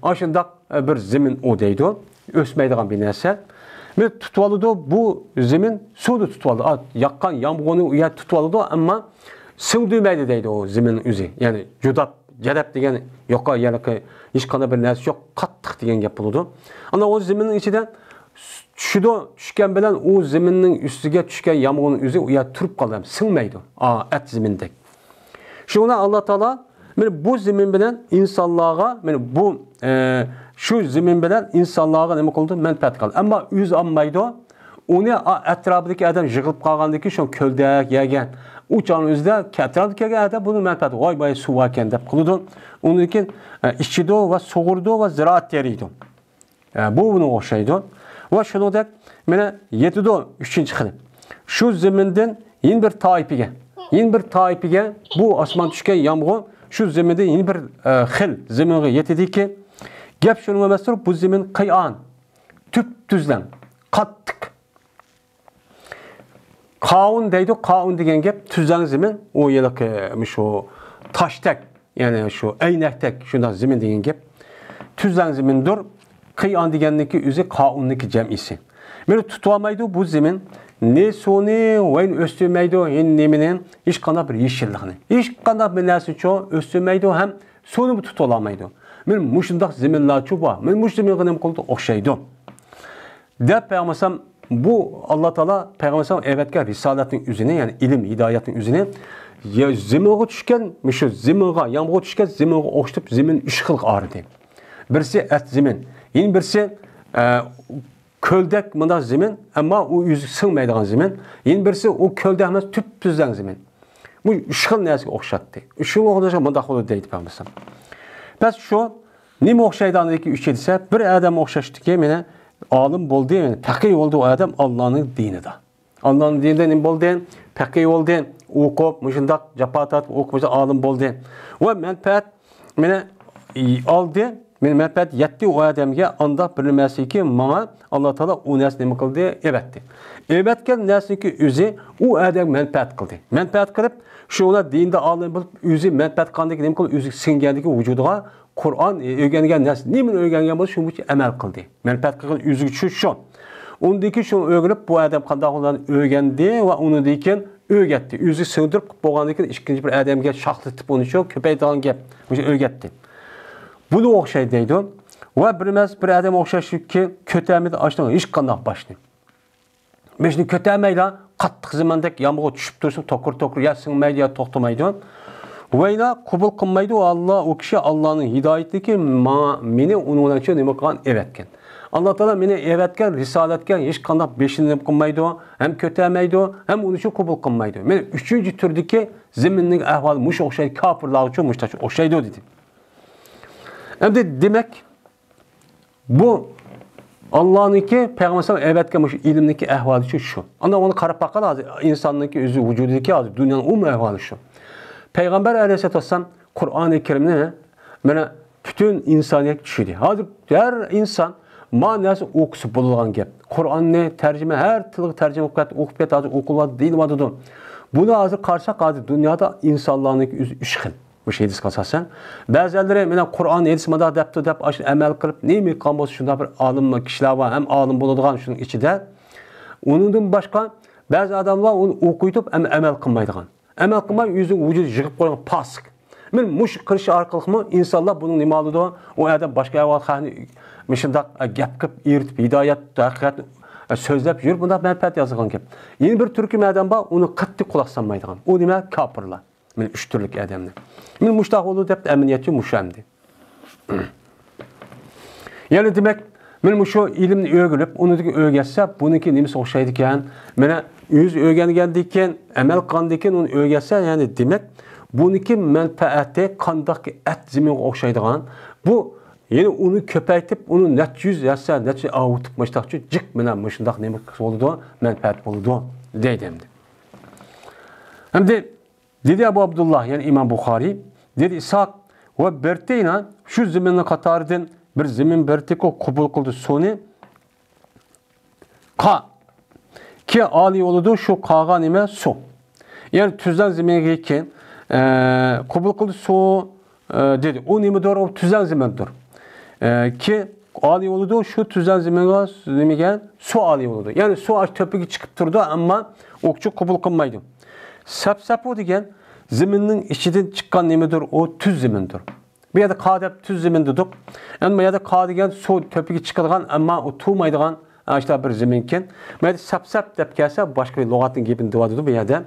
aşındak bir zemin o deydi. Ösmeydiğen bir nesel. Ve tutvalıdı bu zemin sudu tutvalı. Yakkan yağmurunu uya tutvalıdı ama sığdırmaydı deydi o zemin üzü. Yani cüdap. Cedep degen yoka yerlike hiç kana bir nersi yok kattık degen yapıldı. Ama o zeminin içinden şuda düşken bilen o zeminin üstüge düşken yağmurun üzü uya turup kalıyor. Sığmaydı. Et zemindek. Şuna Allah Teala bu zemin bilen insanlığa bu şu zemin bilen insanlığa ne oldu? Menfaat kaldı. Ama yüz anmaydı. Onu etrafındaki adam yığılıp kalgandaki şu köldek yegen uçağın üzerinde etrafındaki adam bunu menfaat vay vay su varken dep kılıdı. Onun için işçiydi ve soğurdu ve ziraat yeriydi. Bu bunu okşaydı. Ve şunu da mene yetidi üçüncü kılım. Şu zeminden yeni bir taipige bu asman düşken yağmur şu zeminde yeni bir xil zemine yetidi ki gep şunu mesur bu zemin kıyan tüp düzlem kattık. Kaun deydi, kaun degen gep tüzlen zemin o yılık şu taştek yani şu eynektek şundan zemin degen gep tüzlen zemindir. Kıyan degenlik üzü kaunniki cemisi. Meni tutamaydı bu zemin ne sonu ve östürmeydi hen neminin hiç kana bir yeşilliğini. Hiç kana bir nersi ço östürmeydi hem sonu bu tutulamaydı. Men muşundak zeminler çuba. Men muş zeminlerim koldu okşaydı. De peygamber bu Allah Teala peygamber evetke risaletin üzerine yani ilim hidayetin üzerine ya zeminge düşken mişo zeminge yağmur düşken zeminge okşup zemin üç xil ağrıdı. Birisi et zemin, yine birisi köldek mında zemin ama o yüzü sığmaydigan zemin. Yine birisi o köldek emas tüp tüzlen zemin. Bu üç xil nersiga okşatdı. Üç xil okşaşa mında xil deydi peygamber. Bes şu nima okşaydaniki üç edise bir adam okşaştı ki mene alim boldu yani taqiy oldu o adam Allah'ın dinide. Allah'ın dininde ne boldu? Taqiy oldu. Okup müşindak japatat okumuş alim boldu. Ve menfaat mene aldı. Men menfaat yetti o adamga anda bilmesi ki bana Allah Teala o nesni nima qildi? Evetdi. Evetken nesni ki o'zi o adam menfaat qildi. Menfaat qilib shuna dinde alim bo'lib o'zi menfaat qilgandagi nima qildi? O'zi singandagi vujudiga Kur'an öğrengen nesni nimin öğrengen bo'lsa shu uchun amal qildi. Menfaat qilgan o'ziga shu. Undaki shuni o'rganib bu adam qanday qilganini o'rgandi va uni dekin o'rgatdi. O'zi singdirib bo'lgandan keyin ikkinchi bir odamga shaxlatib uni shu ko'paytirgan gap. O'sha o'rgatdi. Bunu okşay deydi. Ve bir adam okşaşı ki kötəmidi açtığında hiç kandak başlayın. Meşini kötəmeyle kattık zamandaki yağmur düşüp dursun tokur ya sınmaydı ya toxtamaydı. Ve yine kubul kılmaydı Allah o kişi Allah'ın hidayeti ki meni onun için nima qilgan evetken. Allah Teala meni evetken, risaletken hiç kandak beşini kılmaydı. Hem kötəmeydi hem onun için kubul kılmaydı. Men üçüncü türdeki zeminlik ahval muş okşay kafirlar için muştaş okşaydı dedi. Hem de demek bu Allah'ınki peygamber evetkemiş ilimdeki ahvali şu. Ama onu karab bakan az insanlık özü vücudundaki az dünyanın umum ahvali şu. Peygamber Aleyhisselatü Vesselam Kur'an-ı Kerim'de bana bütün insaniyet düşürdü. Hazır her insan manası okusu bulungan gap. Kur'an ne tercüme her tılık tercüme okup hazır okullar değil vadıdı. Bunu hazır qarşaq hadi dünyada insanların üzü 3 xil. Bu şeydi qasasan. Bəziləri mənə Quran edismada dəbdə dəb aşın əməl qılıb, neymi qalmaz şunda bir alimli kişilər var, həm alim boladigan şunun içində. Onundan başqa bəzi adamlar onu oxuyub əməl qılmaydigan. Əməl qılmay yüzün vücudu yığıb qoyğan pasıq. Mən muş qırışı arqılıqmı insanlar bunun nimalıdır? O adam başqa əvvəl xəni mişindaq gəp qıb eritib hidayət, həqiqət sözləb yürür. Bunda mənfəət yazılған gəp. Yeni bir türkü adam var, onu qıttı qulaq sanmaydigan. O demək kafirlar. Mən 3 türlük adamlar. Mən muştaq olur deyib əməniyyətçi muşamdı. Yəni demək, mən muşu ilimni öyrənib, onu öyrənsə, bununki nimisi oxşaydı ikən, mənə yüz öyrəngəndikən, əməl qandikən onu öyrənsə, yəni demək, bununki mənfəəti qandaq ət zimin oxşaydıgan, bu yəni onu köpəytib, onu net yüz yazsa, net avutub muştaqçı, cıq mənə muşundaq nemək oldu, mənfəət oldu, deydimdi. Hem de dedi Ebu Abdullah yani İmam Bukhari dedi İshak ve berteyna şu zeminle katardan bir zemin berteko kubul kıldı sonu ka ki ali oludu şu kağa nime su. Yani tüzden zemine gelirken kubul kıldı su dedi. O nime doğru o tüzden zemindir. Ki ali oludu şu tüzden zemine gel su ali oludu. Yani su aç töpüge çıkıp durdu ama okçu kubul kılmaydı. Sap o degen zeminin içinden çıkan nemedir o tüz zemindir. Bir yerde kadep tüz zemindir. Ama ya da kadigen su töpüge çıkılgan ama o tuğmaydıgan işte bir zeminken. Ama sap dep gelse başka bir lügatın gibi duvadıdır bir yerde.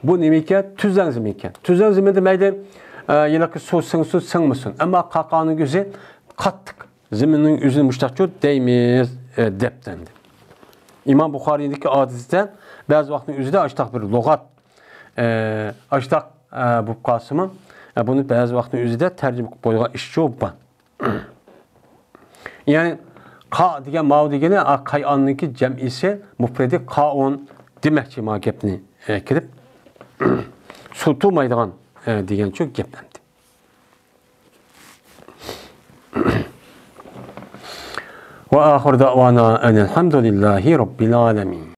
Bu nemeyken tüzden zeminken. Tüzden zemin demeydi yine ki su sığmısın. Ama kakanın gözü kattık. Zeminin üzerine müştakçı değmez deptendi. İmam Bukhari'deki adizden bazı vaktin üzerinde açtak bir lügat açtak bu kasımı bunu bazı vaktin üzerinde tercüme koyduğu işçi olban. Yani ka degen mav degeni kayanınki cem'isi mufredi kaon demekçi ma gepni kirip su tumaydigan degen çok geplendi. Ve ahir davana enelhamdülillahi rabbil alemin.